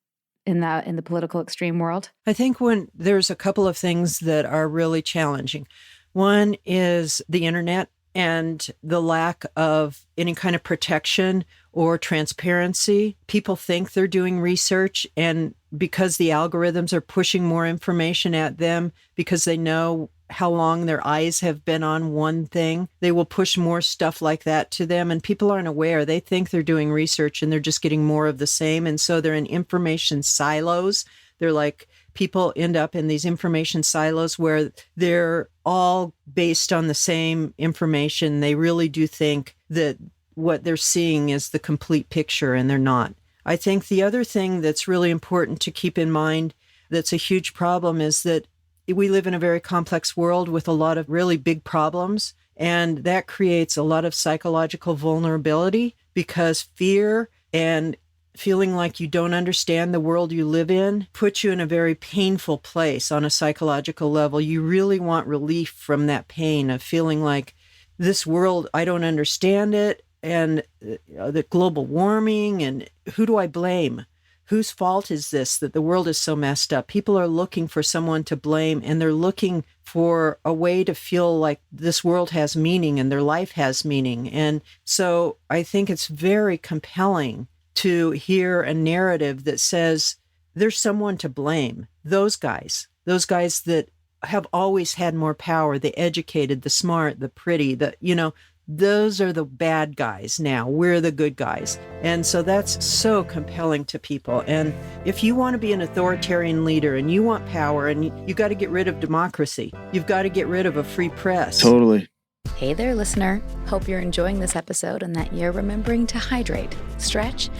in the political extreme world? I think there's a couple of things that are really challenging. One is the internet and the lack of any kind of protection or transparency. People think they're doing research, and because the algorithms are pushing more information at them, because they know how long their eyes have been on one thing, they will push more stuff like that to them. And people aren't aware. They think they're doing research and they're just getting more of the same. And so they're in information silos. They're like, people end up in these information silos where they're all based on the same information. They really do think that what they're seeing is the complete picture, and they're not. I think the other thing that's really important to keep in mind that's a huge problem is that we live in a very complex world with a lot of really big problems, and that creates a lot of psychological vulnerability because fear and feeling like you don't understand the world you live in puts you in a very painful place on a psychological level. You really want relief from that pain of feeling like this world, I don't understand it, and the global warming, and who do I blame? Whose fault is this that the world is so messed up? People are looking for someone to blame, and they're looking for a way to feel like this world has meaning and their life has meaning. And so I think it's very compelling to hear a narrative that says there's someone to blame. Those guys that have always had more power, the educated, the smart, the pretty, those are the bad guys now. We're the good guys. And so that's so compelling to people. And if you want to be an authoritarian leader and you want power, and you got to get rid of democracy, you've got to get rid of a free press. Totally. Hey there, listener. Hope you're enjoying this episode and that you're remembering to hydrate, stretch,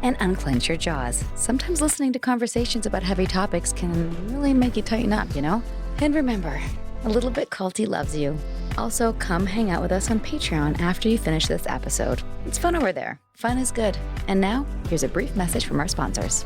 and unclench your jaws. Sometimes listening to conversations about heavy topics can really make you tighten up, you know? And remember, a little bit culty loves you. Also, come hang out with us on Patreon after you finish this episode. It's fun over there. Fun is good. And now, here's a brief message from our sponsors.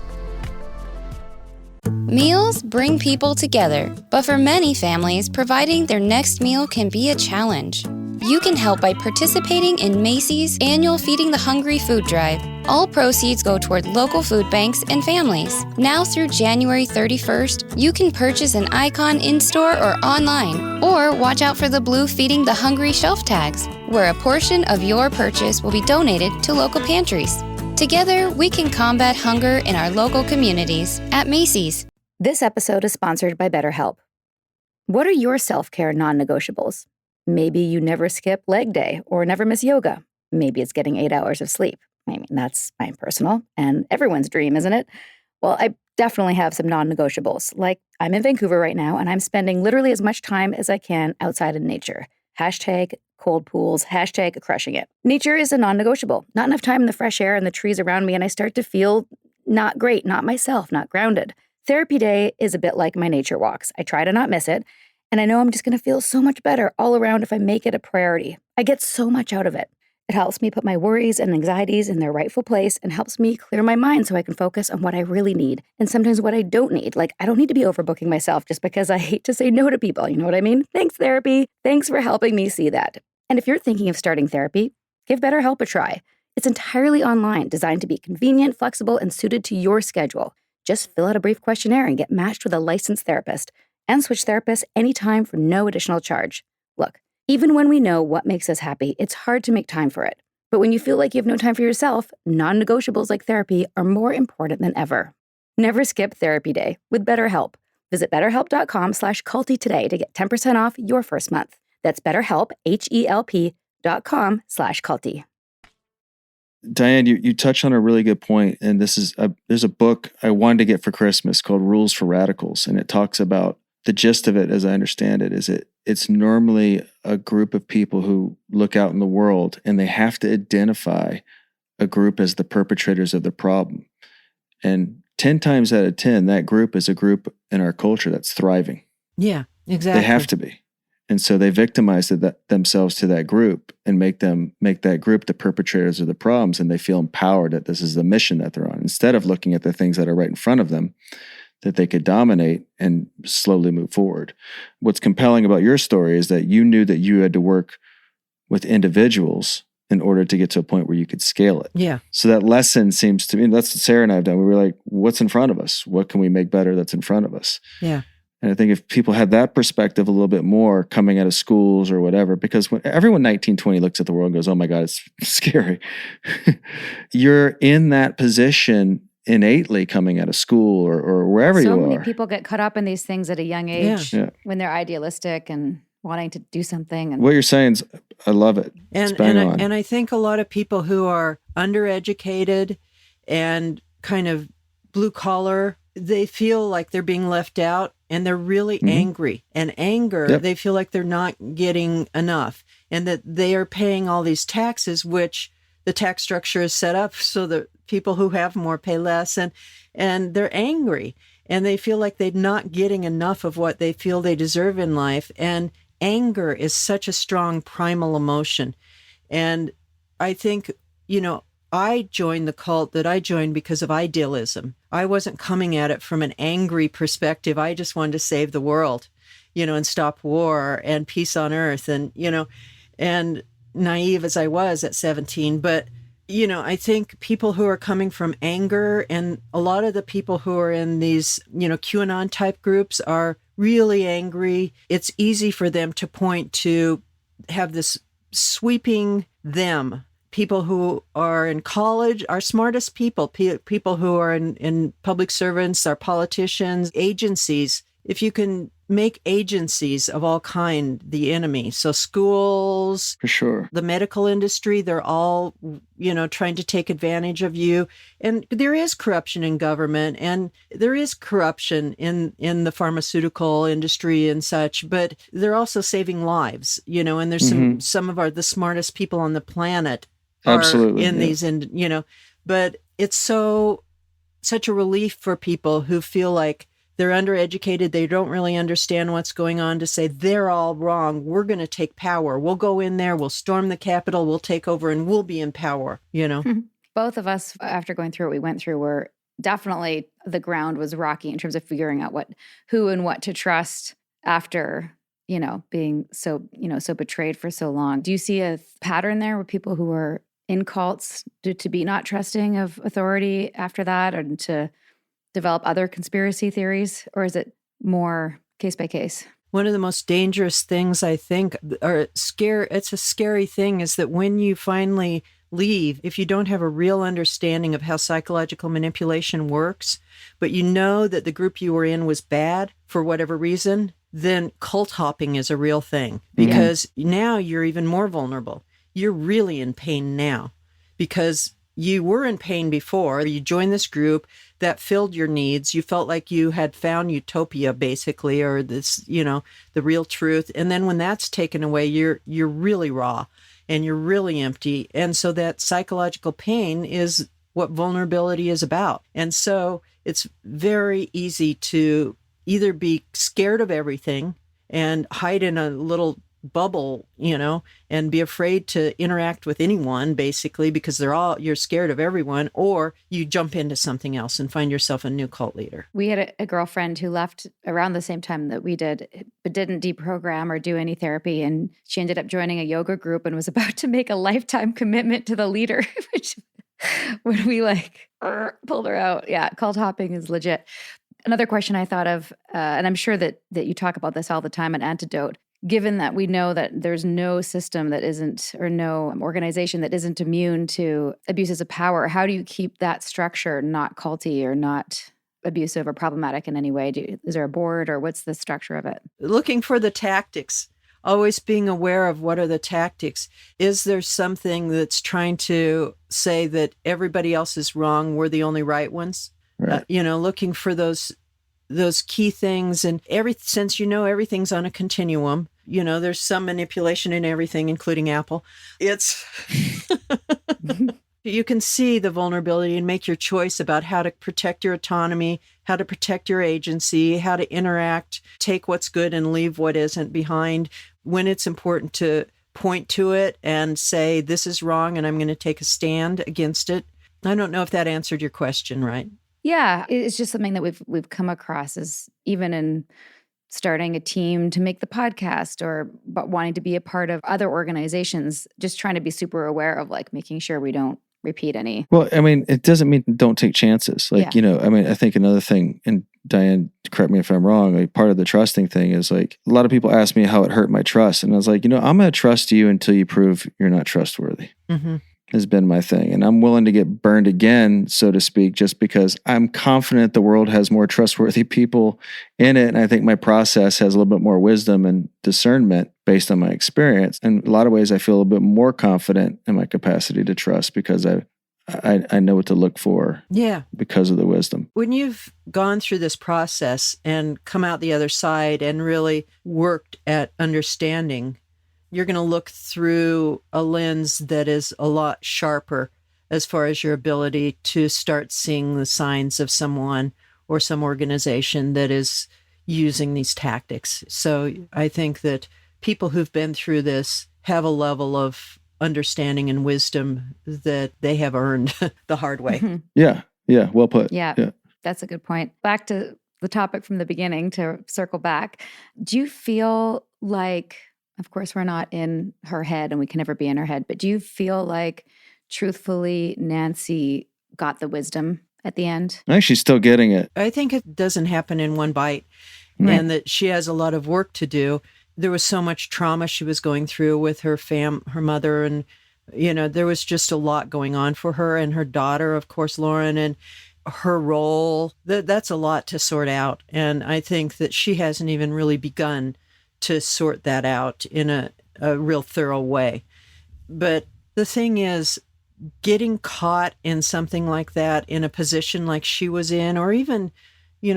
Meals bring people together, but for many families, providing their next meal can be a challenge. You can help by participating in Macy's annual Feeding the Hungry food drive. All proceeds go toward local food banks and families. Now through January 31st, you can purchase an icon in-store or online, or watch out for the blue Feeding the Hungry shelf tags, where a portion of your purchase will be donated to local pantries. Together, we can combat hunger in our local communities at Macy's. This episode is sponsored by BetterHelp. What are your self-care non-negotiables? Maybe you never skip leg day or never miss yoga. Maybe it's getting 8 hours of sleep. I mean, that's my personal and everyone's dream, isn't it? Well, I definitely have some non-negotiables. Like, I'm in Vancouver right now, and I'm spending literally as much time as I can outside in nature. # cold pools, hashtag crushing it. Nature is a non-negotiable. Not enough time in the fresh air and the trees around me, and I start to feel not great, not myself, not grounded. Therapy day is a bit like my nature walks. I try to not miss it, and I know I'm just going to feel so much better all around if I make it a priority. I get so much out of it. It helps me put my worries and anxieties in their rightful place and helps me clear my mind so I can focus on what I really need and sometimes what I don't need. Like, I don't need to be overbooking myself just because I hate to say no to people. You know what I mean? Thanks, therapy. Thanks for helping me see that. And if you're thinking of starting therapy, give BetterHelp a try. It's entirely online, designed to be convenient, flexible, and suited to your schedule. Just fill out a brief questionnaire and get matched with a licensed therapist and switch therapists anytime for no additional charge. Look, even when we know what makes us happy, it's hard to make time for it. But when you feel like you have no time for yourself, non-negotiables like therapy are more important than ever. Never skip therapy day with BetterHelp. Visit betterhelp.com/culty today to get 10% off your first month. That's BetterHelp, HELP.com/culty. Diane, you touched on a really good point, and there's a book I wanted to get for Christmas called Rules for Radicals, and it talks about the gist of it, as I understand it, is it's normally a group of people who look out in the world and they have to identify a group as the perpetrators of the problem. And 10 times out of 10, that group is a group in our culture that's thriving. Yeah, exactly. They have to be. And so they victimize themselves to that group and make that group the perpetrators of the problems, and they feel empowered that this is the mission that they're on, instead of looking at the things that are right in front of them that they could dominate and slowly move forward. What's compelling about your story is that you knew that you had to work with individuals in order to get to a point where you could scale it. Yeah. So that lesson seems to me, that's what Sarah and I have done. We were like, what's in front of us? What can we make better that's in front of us? Yeah. And I think if people had that perspective a little bit more coming out of schools or whatever, because when everyone 19, 20 looks at the world and goes, oh my God, it's scary. You're in that position innately coming out of school or wherever you are. So many people get caught up in these things at a young age when they're idealistic and wanting to do something. And what you're saying is, I love it. And I think a lot of people who are undereducated and kind of blue collar, they feel like they're being left out and they're really angry. And anger, they feel like they're not getting enough and that they are paying all these taxes, which the tax structure is set up so that people who have more pay less, and they're angry and they feel like they're not getting enough of what they feel they deserve in life. And anger is such a strong primal emotion. And I think, I joined the cult that I joined because of idealism. I wasn't coming at it from an angry perspective. I just wanted to save the world, and stop war and peace on earth. And, and naive as I was at 17, but I think people who are coming from anger, and a lot of the people who are in these, QAnon type groups are really angry. It's easy for them to point to have this sweeping them. People who are in college, our smartest people, people who are in public servants, our politicians, agencies. If you can make agencies of all kind the enemy. So schools, for sure, the medical industry, they're all, trying to take advantage of you. And there is corruption in government and there is corruption in the pharmaceutical industry and such, but they're also saving lives, and there's some of the smartest people on the planet are in these, but it's such a relief for people who feel like they're undereducated. They don't really understand what's going on to say they're all wrong. We're going to take power. We'll go in there. We'll storm the Capitol. We'll take over and we'll be in power, Both of us, after going through what we went through, were definitely, the ground was rocky in terms of figuring out who and what to trust after, being so betrayed for so long. Do you see a pattern there with people who are in cults to be not trusting of authority after that, or to develop other conspiracy theories, or is it more case by case? One of the most dangerous things, I think, it's a scary thing, is that when you finally leave, if you don't have a real understanding of how psychological manipulation works, but you know that the group you were in was bad for whatever reason, then cult hopping is a real thing, because now you're even more vulnerable. You're really in pain now because you were in pain before. You joined this group that filled your needs. You felt like you had found utopia, basically, or this, the real truth. And then when that's taken away, you're really raw and you're really empty. And so that psychological pain is what vulnerability is about. And so it's very easy to either be scared of everything and hide in a little bubble, and be afraid to interact with anyone, basically, because you're scared of everyone, or you jump into something else and find yourself a new cult leader. We had a girlfriend who left around the same time that we did, but didn't deprogram or do any therapy. And she ended up joining a yoga group and was about to make a lifetime commitment to the leader, which when we pulled her out. Yeah, cult hopping is legit. Another question I thought of, and I'm sure that you talk about this all the time at Antidote, given that we know that there's no system that isn't, or no organization that isn't immune to abuses of power, how do you keep that structure not culty or not abusive or problematic in any way? Is there a board, or what's the structure of it? Looking for the tactics, always being aware of what are the tactics. Is there something that's trying to say that everybody else is wrong, we're the only right ones? Right. Looking for those key things, and since everything's on a continuum, there's some manipulation in everything, including Apple. It's you can see the vulnerability and make your choice about how to protect your autonomy, how to protect your agency, how to interact, take what's good and leave what isn't behind, when it's important to point to it and say, this is wrong and I'm going to take a stand against it. I don't know if that answered your question, right? Yeah, it's just something that we've come across, is even in starting a team to make the podcast, or but wanting to be a part of other organizations, just trying to be super aware of making sure we don't repeat any. Well, I mean, it doesn't mean don't take chances. I think another thing, and Diane, correct me if I'm wrong, part of the trusting thing is a lot of people ask me how it hurt my trust. And I was like, I'm going to trust you until you prove you're not trustworthy. Mm-hmm. Has been my thing. And I'm willing to get burned again, so to speak, just because I'm confident the world has more trustworthy people in it. And I think my process has a little bit more wisdom and discernment based on my experience. In a lot of ways, I feel a bit more confident in my capacity to trust because I know what to look for. Yeah. Because of the wisdom. When you've gone through this process and come out the other side and really worked at understanding, you're going to look through a lens that is a lot sharper as far as your ability to start seeing the signs of someone or some organization that is using these tactics. So I think that people who've been through this have a level of understanding and wisdom that they have earned the hard way. Mm-hmm. Yeah. Well put. Yeah. That's a good point. Back to the topic from the beginning, to circle back. Do you feel like, of course, we're not in her head and we can never be in her head, but do you feel like, truthfully, Nancy got the wisdom at the end? I think she's still getting it. I think it doesn't happen in one bite, and that she has a lot of work to do. There was so much trauma she was going through with her mother, and, there was just a lot going on for her, and her daughter, of course, Lauren, and her role. That's a lot to sort out. And I think that she hasn't even really begun to sort that out in a real thorough way. But the thing is, getting caught in something like that, in a position like she was in, or even,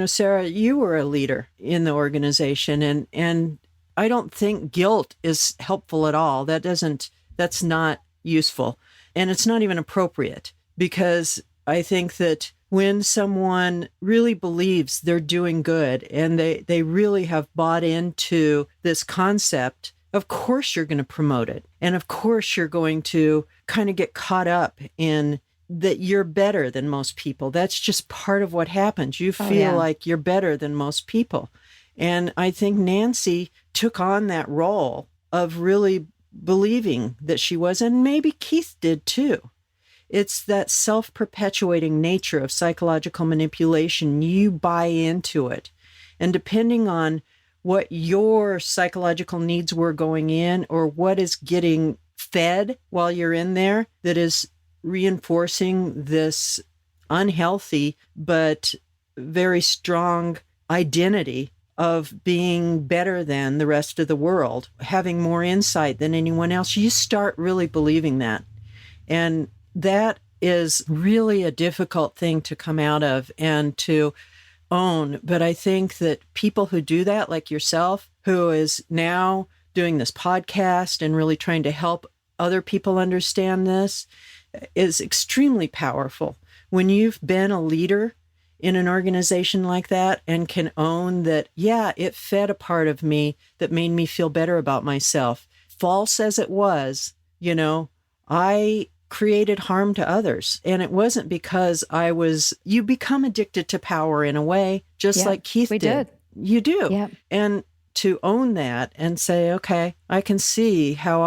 Sarah, you were a leader in the organization, and I don't think guilt is helpful at all. That's not useful. And it's not even appropriate, because I think that when someone really believes they're doing good and they really have bought into this concept, of course you're going to promote it. And of course you're going to kind of get caught up in that you're better than most people. That's just part of what happens. You feel like you're better than most people. And I think Nancy took on that role of really believing that she was, and maybe Keith did too. It's that self-perpetuating nature of psychological manipulation. You buy into it. And depending on what your psychological needs were going in, or what is getting fed while you're in there, that is reinforcing this unhealthy but very strong identity of being better than the rest of the world, having more insight than anyone else, you start really believing that. And that is really a difficult thing to come out of and to own. But I think that people who do that, like yourself, who is now doing this podcast and really trying to help other people understand this, is extremely powerful. When you've been a leader in an organization like that and can own that, yeah, it fed a part of me that made me feel better about myself. False as it was, I created harm to others. And it wasn't because you become addicted to power in a way, just like Keith did. You do. Yeah. And to own that and say, okay, I can see how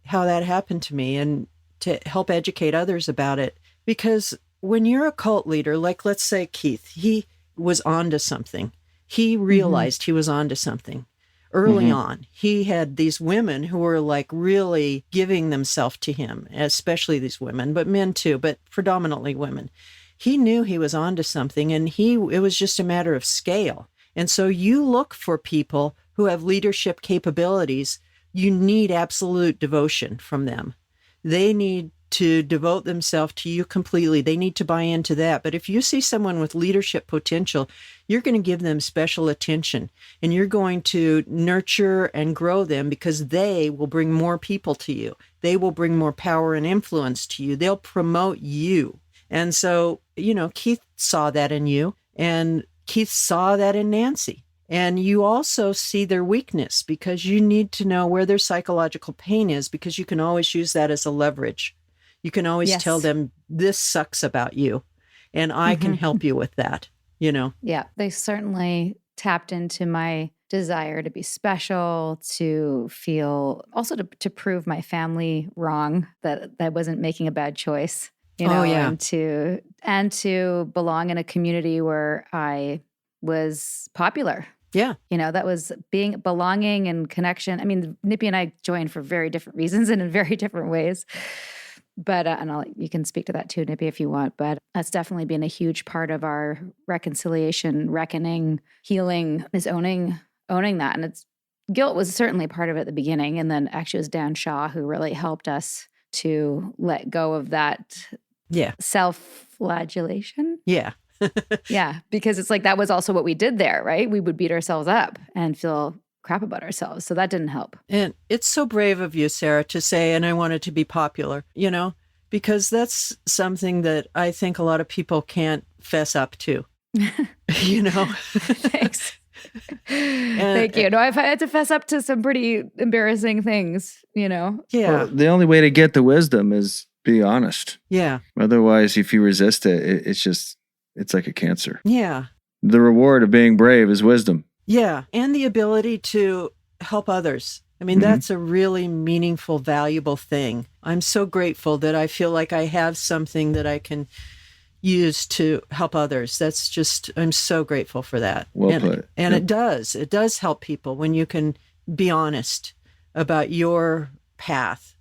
that happened to me, and to help educate others about it. Because when you're a cult leader, like let's say Keith, he was onto something. He realized he was onto something. Early on, he had these women who were like really giving themselves to him, especially these women, but men too, but predominantly women. He knew he was onto something, and it was just a matter of scale. And so you look for people who have leadership capabilities. You need absolute devotion from them. They need to devote themselves to you completely. They need to buy into that. But if you see someone with leadership potential, you're going to give them special attention, and you're going to nurture and grow them, because they will bring more people to you. They will bring more power and influence to you. They'll promote you. And so, Keith saw that in you, and Keith saw that in Nancy. And you also see their weakness, because you need to know where their psychological pain is, because you can always use that as a leverage. You can always tell them, this sucks about you, and I can help you with that, Yeah, they certainly tapped into my desire to be special, to feel, also to prove my family wrong, that I wasn't making a bad choice, and to belong in a community where I was popular. Yeah. That was belonging and connection. I mean, Nippy and I joined for very different reasons and in very different ways. But, you can speak to that too, Nippy, if you want. But that's definitely been a huge part of our reconciliation, reckoning, healing, is owning that. And guilt was certainly part of it at the beginning. And then actually it was Dan Shaw who really helped us to let go of that self-flagellation. Yeah. Yeah, because it's like that was also what we did there, right? We would beat ourselves up and feel crap about ourselves. So that didn't help. And it's so brave of you, Sarah, to say, and I wanted to be popular, because that's something that I think a lot of people can't fess up to, Thanks. Thank you. No, I've had to fess up to some pretty embarrassing things, Yeah. Well, the only way to get the wisdom is be honest. Yeah. Otherwise, if you resist it, it's like a cancer. Yeah. The reward of being brave is wisdom. Yeah. And the ability to help others. I mean, that's a really meaningful, valuable thing. I'm so grateful that I feel like I have something that I can use to help others. I'm so grateful for that. Well put. And it does help people when you can be honest about your path,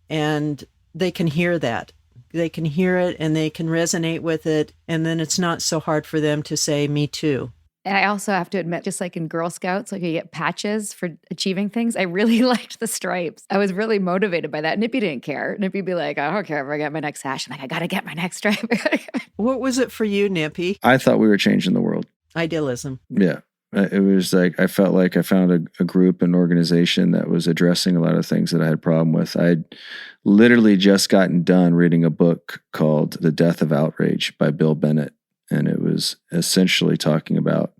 and they can hear that. They can hear it and they can resonate with it. And then it's not so hard for them to say, me too. And I also have to admit, just like in Girl Scouts, like you get patches for achieving things, I really liked the stripes. I was really motivated by that. Nippy didn't care. Nippy'd be like, I don't care if I get my next sash. I'm like, I got to get my next stripe. What was it for you, Nippy? I thought we were changing the world. Idealism. Yeah. It was like, I felt like I found a group, an organization that was addressing a lot of things that I had a problem with. I'd literally just gotten done reading a book called The Death of Outrage by Bill Bennett. And it was essentially talking about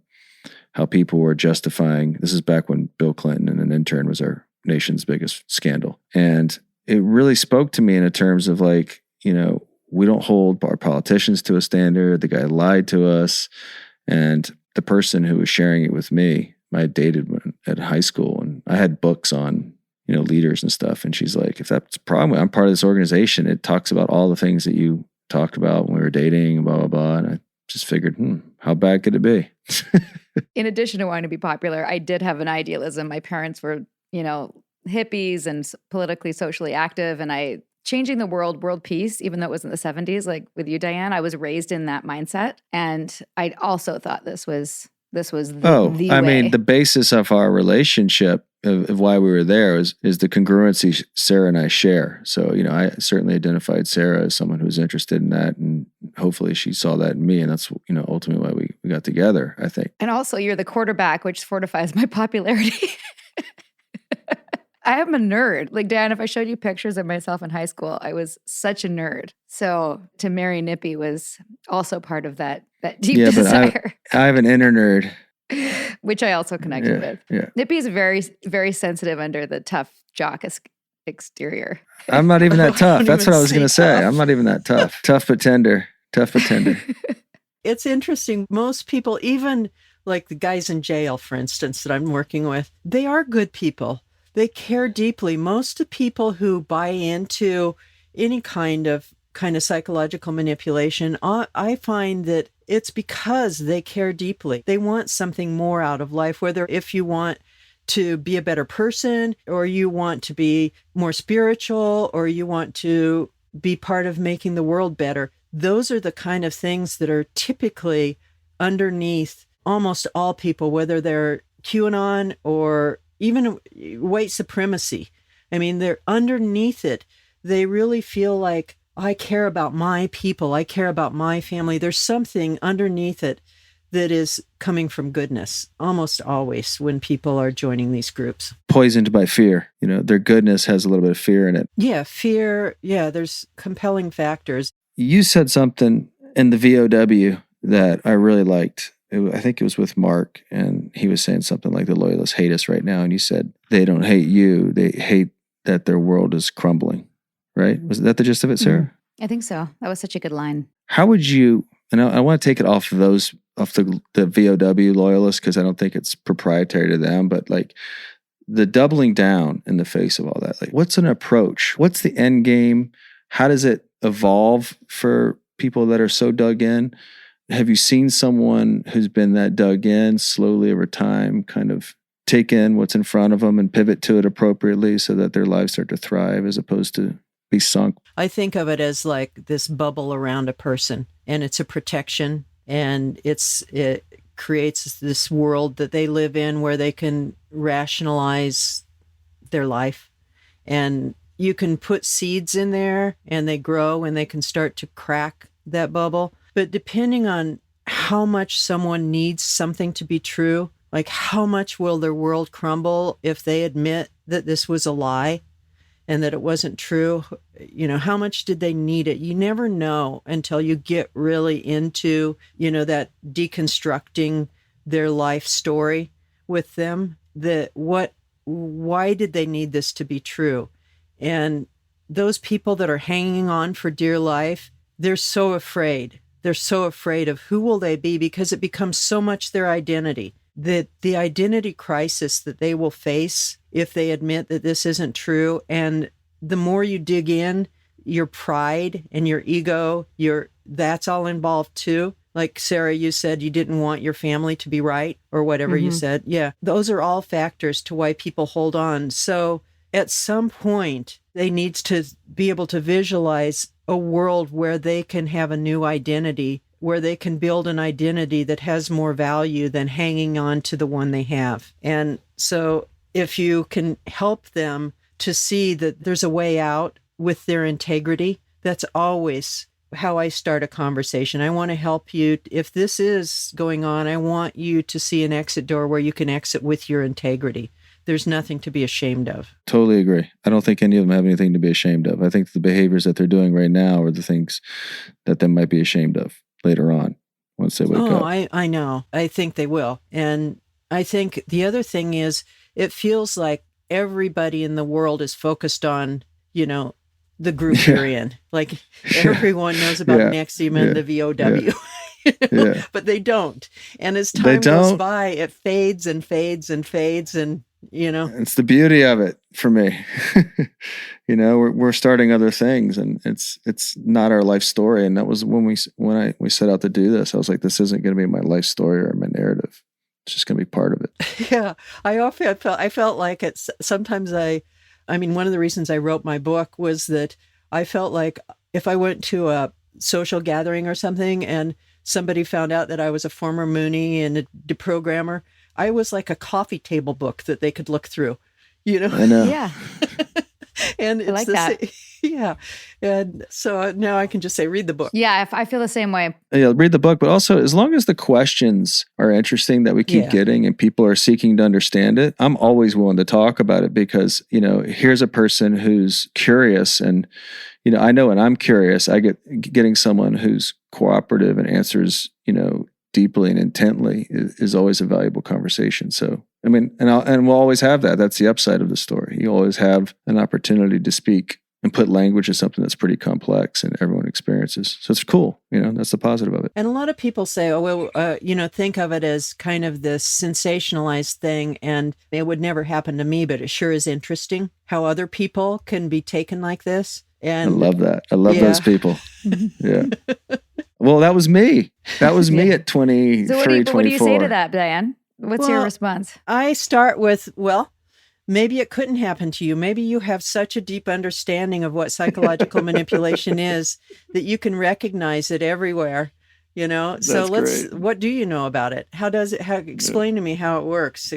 how people were justifying, this is back when Bill Clinton and an intern was our nation's biggest scandal. And it really spoke to me in terms of like, we don't hold our politicians to a standard. The guy lied to us. And the person who was sharing it with me, I dated at high school, and I had books on, leaders and stuff. And she's like, if that's a problem, I'm part of this organization. It talks about all the things that you talked about when we were dating, blah, blah, blah. And I just figured, how bad could it be? In addition to wanting to be popular, I did have an idealism. My parents were, hippies and politically, socially active. And changing the world peace, even though it was in the 70s, like with you, Diane, I was raised in that mindset. And I also thought this was the way. The basis of our relationship of why we were there is the congruency Sarah and I share. So, I certainly identified Sarah as someone who was interested in that, and hopefully she saw that in me. And that's, ultimately why we got together, I think. And also you're the quarterback, which fortifies my popularity. I am a nerd. Like, Diane, if I showed you pictures of myself in high school, I was such a nerd. So to marry Nippy was also part of that deep desire. I have an inner nerd. Which I also connected with. Yeah. Nippy is very, very sensitive under the tough jock exterior. I'm not even that tough. That's what I was going to say. tough. I'm not even that tough. Tough but tender. Tough but tender. It's interesting. Most people, even like the guys in jail, for instance, that I'm working with, they are good people. They care deeply. Most of the people who buy into any kind of psychological manipulation, I find that it's because they care deeply. They want something more out of life, whether if you want to be a better person, or you want to be more spiritual, or you want to be part of making the world better. Those are the kind of things that are typically underneath almost all people, whether they're QAnon or even white supremacy. I mean, they're underneath it. They really feel like, I care about my people. I care about my family. There's something underneath it that is coming from goodness, almost always when people are joining these groups. Poisoned by fear. Their goodness has a little bit of fear in it. Yeah, fear. Yeah, there's compelling factors. You said something in the VOW that I really liked. I think it was with Mark, and he was saying something like, the loyalists hate us right now. And you said, they don't hate you. They hate that their world is crumbling. Right? Was that the gist of it, Sarah? I think so. That was such a good line. How would you, and I want to take it off the VOW loyalists, because I don't think it's proprietary to them, but like the doubling down in the face of all that, like what's an approach? What's the end game? How does it evolve for people that are so dug in? Have you seen someone who's been that dug in slowly over time kind of take in what's in front of them and pivot to it appropriately so that their lives start to thrive as opposed to be sunk? I think of it as like this bubble around a person, and it's a protection, and it creates this world that they live in where they can rationalize their life. And you can put seeds in there and they grow and they can start to crack that bubble. But depending on how much someone needs something to be true, like how much will their world crumble if they admit that this was a lie and that it wasn't true? How much did they need it? You never know until you get really into, that deconstructing their life story with them, why did they need this to be true? And those people that are hanging on for dear life, they're so afraid. They're so afraid of who will they be, because it becomes so much their identity, that the identity crisis that they will face if they admit that this isn't true. And the more you dig in, your pride and your ego, that's all involved too. Like Sarah, you said you didn't want your family to be right, or whatever you said. Yeah, those are all factors to why people hold on. So at some point, they need to be able to visualize a world where they can have a new identity, where they can build an identity that has more value than hanging on to the one they have. And so if you can help them to see that there's a way out with their integrity, that's always how I start a conversation. I want to help you. If this is going on, I want you to see an exit door where you can exit with your integrity. There's nothing to be ashamed of. Totally agree. I don't think any of them have anything to be ashamed of. I think the behaviors that they're doing right now are the things that they might be ashamed of later on once they wake up. I know. I think they will. And I think the other thing is, it feels like everybody in the world is focused on, the group you're in. Like everyone knows about Nexium and the VOW. But they don't. And as time goes by, it fades and fades and fades, and it's the beauty of it for me. We're starting other things, and it's not our life story. And that was when we set out to do this. I was like, this isn't going to be my life story or my narrative. It's just going to be part of it. Yeah, I felt like it's sometimes. I mean, one of the reasons I wrote my book was that I felt like if I went to a social gathering or something and somebody found out that I was a former Moonie and a deprogrammer, I was like a coffee table book that they could look through. You know? I know. Yeah. And it's like the that. Yeah. And so now I can just say, read the book. Yeah, I feel the same way. Yeah, read the book, but also as long as the questions are interesting that we keep Yeah. getting and people are seeking to understand it, I'm always willing to talk about it because, here's a person who's curious and, I know when I'm curious, I getting someone who's cooperative and answers, deeply and intently is always a valuable conversation. So, I mean, and we'll always have that. That's the upside of the story. You always have an opportunity to speak and put language to something that's pretty complex and everyone experiences. So it's cool. That's the positive of it. And a lot of people say, think of it as kind of this sensationalized thing and it would never happen to me, but it sure is interesting how other people can be taken like this. And I love that. I love those people. Yeah. Well, that was me. That was me at 23, So what 24. do you say to that, Diane? What's your response? I start with, maybe it couldn't happen to you. Maybe you have such a deep understanding of what psychological manipulation is that you can recognize it everywhere, So great. what do you know about it? How does it, explain to me how it works,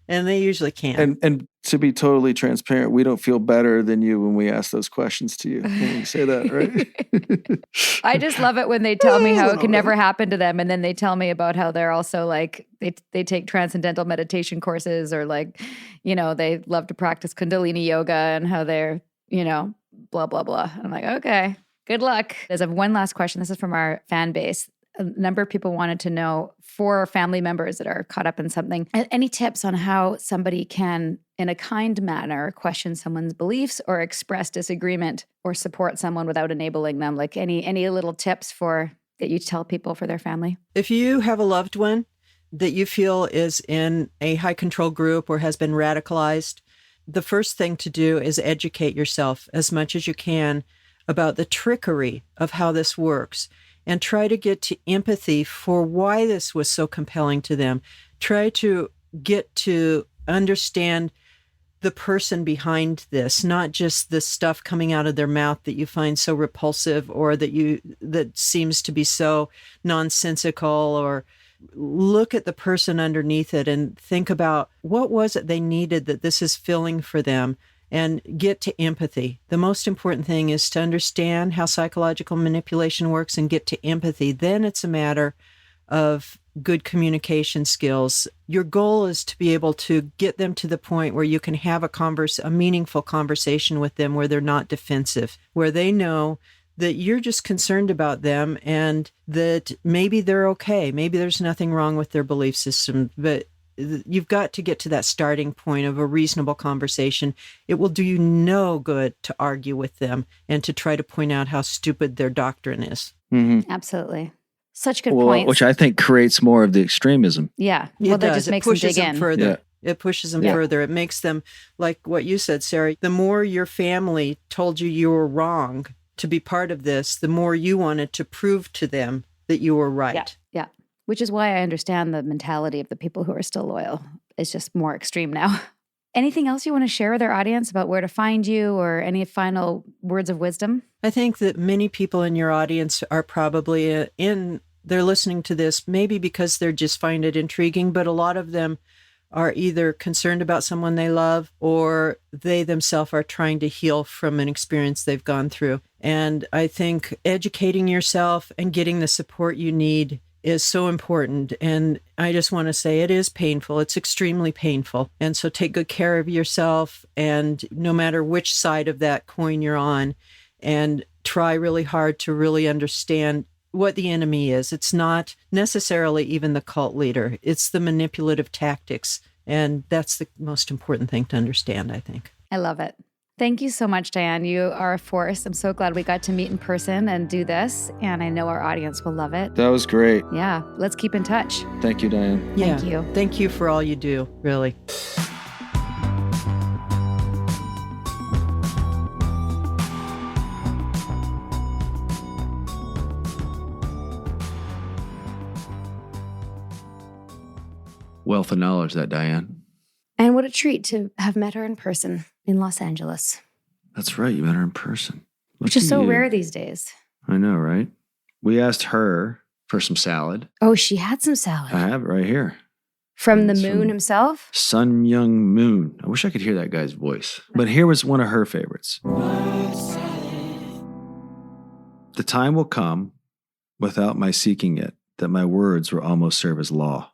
And they usually can't. And to be totally transparent, we don't feel better than you when we ask those questions to you. When we say that, right? I just love it when they tell me how it can never happen to them. And then they tell me about how they're also like, they take transcendental meditation courses or like, they love to practice Kundalini yoga and how they're, blah, blah, blah. I'm like, okay, good luck. There's one last question. This is from our fan base. A number of people wanted to know for family members that are caught up in something, any tips on how somebody can, in a kind manner, question someone's beliefs or express disagreement or support someone without enabling them? Like any little tips that you tell people for their family? If you have a loved one that you feel is in a high control group or has been radicalized, the first thing to do is educate yourself as much as you can about the trickery of how this works. And try to get to empathy for why this was so compelling to them. Try to get to understand the person behind this, not just the stuff coming out of their mouth that you find so repulsive or that seems to be so nonsensical, or look at the person underneath it and think about what was it they needed that this is filling for them. And get to empathy. The most important thing is to understand how psychological manipulation works and get to empathy. Then it's a matter of good communication skills. Your goal is to be able to get them to the point where you can have a meaningful conversation with them where they're not defensive, where they know that you're just concerned about them and that maybe they're okay. Maybe there's nothing wrong with their belief system, but you've got to get to that starting point of a reasonable conversation. It will do you no good to argue with them and to try to point out how stupid their doctrine is. Mm-hmm. Absolutely. Such good points. Which I think creates more of the extremism. Yeah. Well, that just makes them dig in. Further. Yeah. It pushes them further. It makes them, like what you said, Sarah, the more your family told you were wrong to be part of this, the more you wanted to prove to them that you were right. Yeah. Which is why I understand the mentality of the people who are still loyal. It's just more extreme now. Anything else you want to share with our audience about where to find you or any final words of wisdom? I think that many people in your audience are probably they're listening to this maybe because they just find it intriguing, but a lot of them are either concerned about someone they love or they themselves are trying to heal from an experience they've gone through. And I think educating yourself and getting the support you need is so important. And I just want to say it is painful. It's extremely painful. And so take good care of yourself. And no matter which side of that coin you're on, and try really hard to really understand what the enemy is. It's not necessarily even the cult leader. It's the manipulative tactics. And that's the most important thing to understand, I think. I love it. Thank you so much, Diane. You are a force. I'm so glad we got to meet in person and do this. And I know our audience will love it. That was great. Yeah. Let's keep in touch. Thank you, Diane. Thank you. Thank you for all you do, really. Wealth of knowledge, that Diane. And what a treat to have met her in person in Los Angeles. That's right. You met her in person. Which is so rare these days. I know, right? We asked her for some salad. Oh, she had some salad. I have it right here. From the It's moon himself? Sun Myung Moon. I wish I could hear that guy's voice. But here was one of her favorites. The time will come, without my seeking it, that my words will almost serve as law.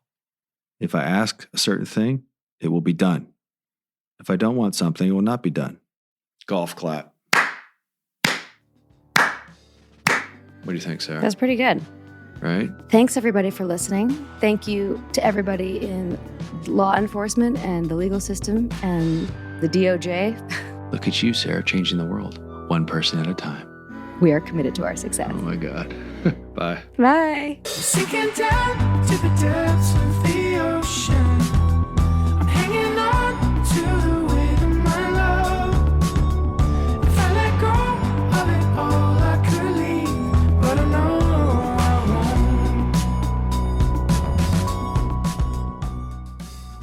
If I ask a certain thing, it will be done. If I don't want something, it will not be done. Golf clap. What do you think, Sarah? That's pretty good. Right? Thanks, everybody, for listening. Thank you to everybody in law enforcement and the legal system and the DOJ. Look at you, Sarah, changing the world. One person at a time. We are committed to our success. Oh, my God. Bye. Bye. Sinking down to the depths of the ocean. I'm hanging on to the weight of my love. If I let go of it all, I could leave, but I know I won't.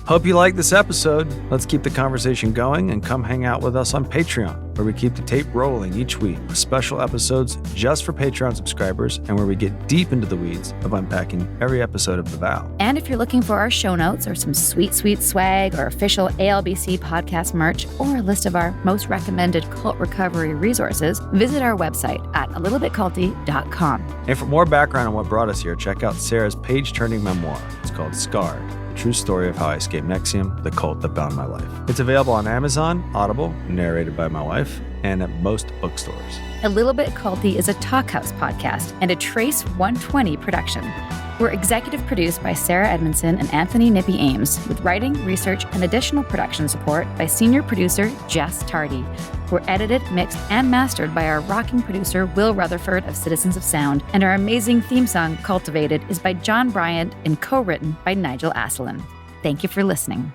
Hope you liked this episode. Let's keep the conversation going and come hang out with us on Patreon, where we keep the tape rolling each week with special episodes just for Patreon subscribers and where we get deep into the weeds of unpacking every episode of The Vow. And if you're looking for our show notes or some sweet, sweet swag or official ALBC podcast merch or a list of our most recommended cult recovery resources, visit our website at alittlebitculty.com. And for more background on what brought us here, check out Sarah's page-turning memoir. It's called Scarred, the true story of how I escaped NXIVM, the cult that bound my life. It's available on Amazon, Audible, narrated by my wife, and at most bookstores. A Little Bit Culty is a Talkhouse podcast and a Trace 120 production. We're executive produced by Sarah Edmondson and Anthony Nippy Ames, with writing, research, and additional production support by senior producer Jess Tardy. We're edited, mixed, and mastered by our rocking producer Will Rutherford of Citizens of Sound, and our amazing theme song, Cultivated, is by John Bryant and co-written by Nigel Asselin. Thank you for listening.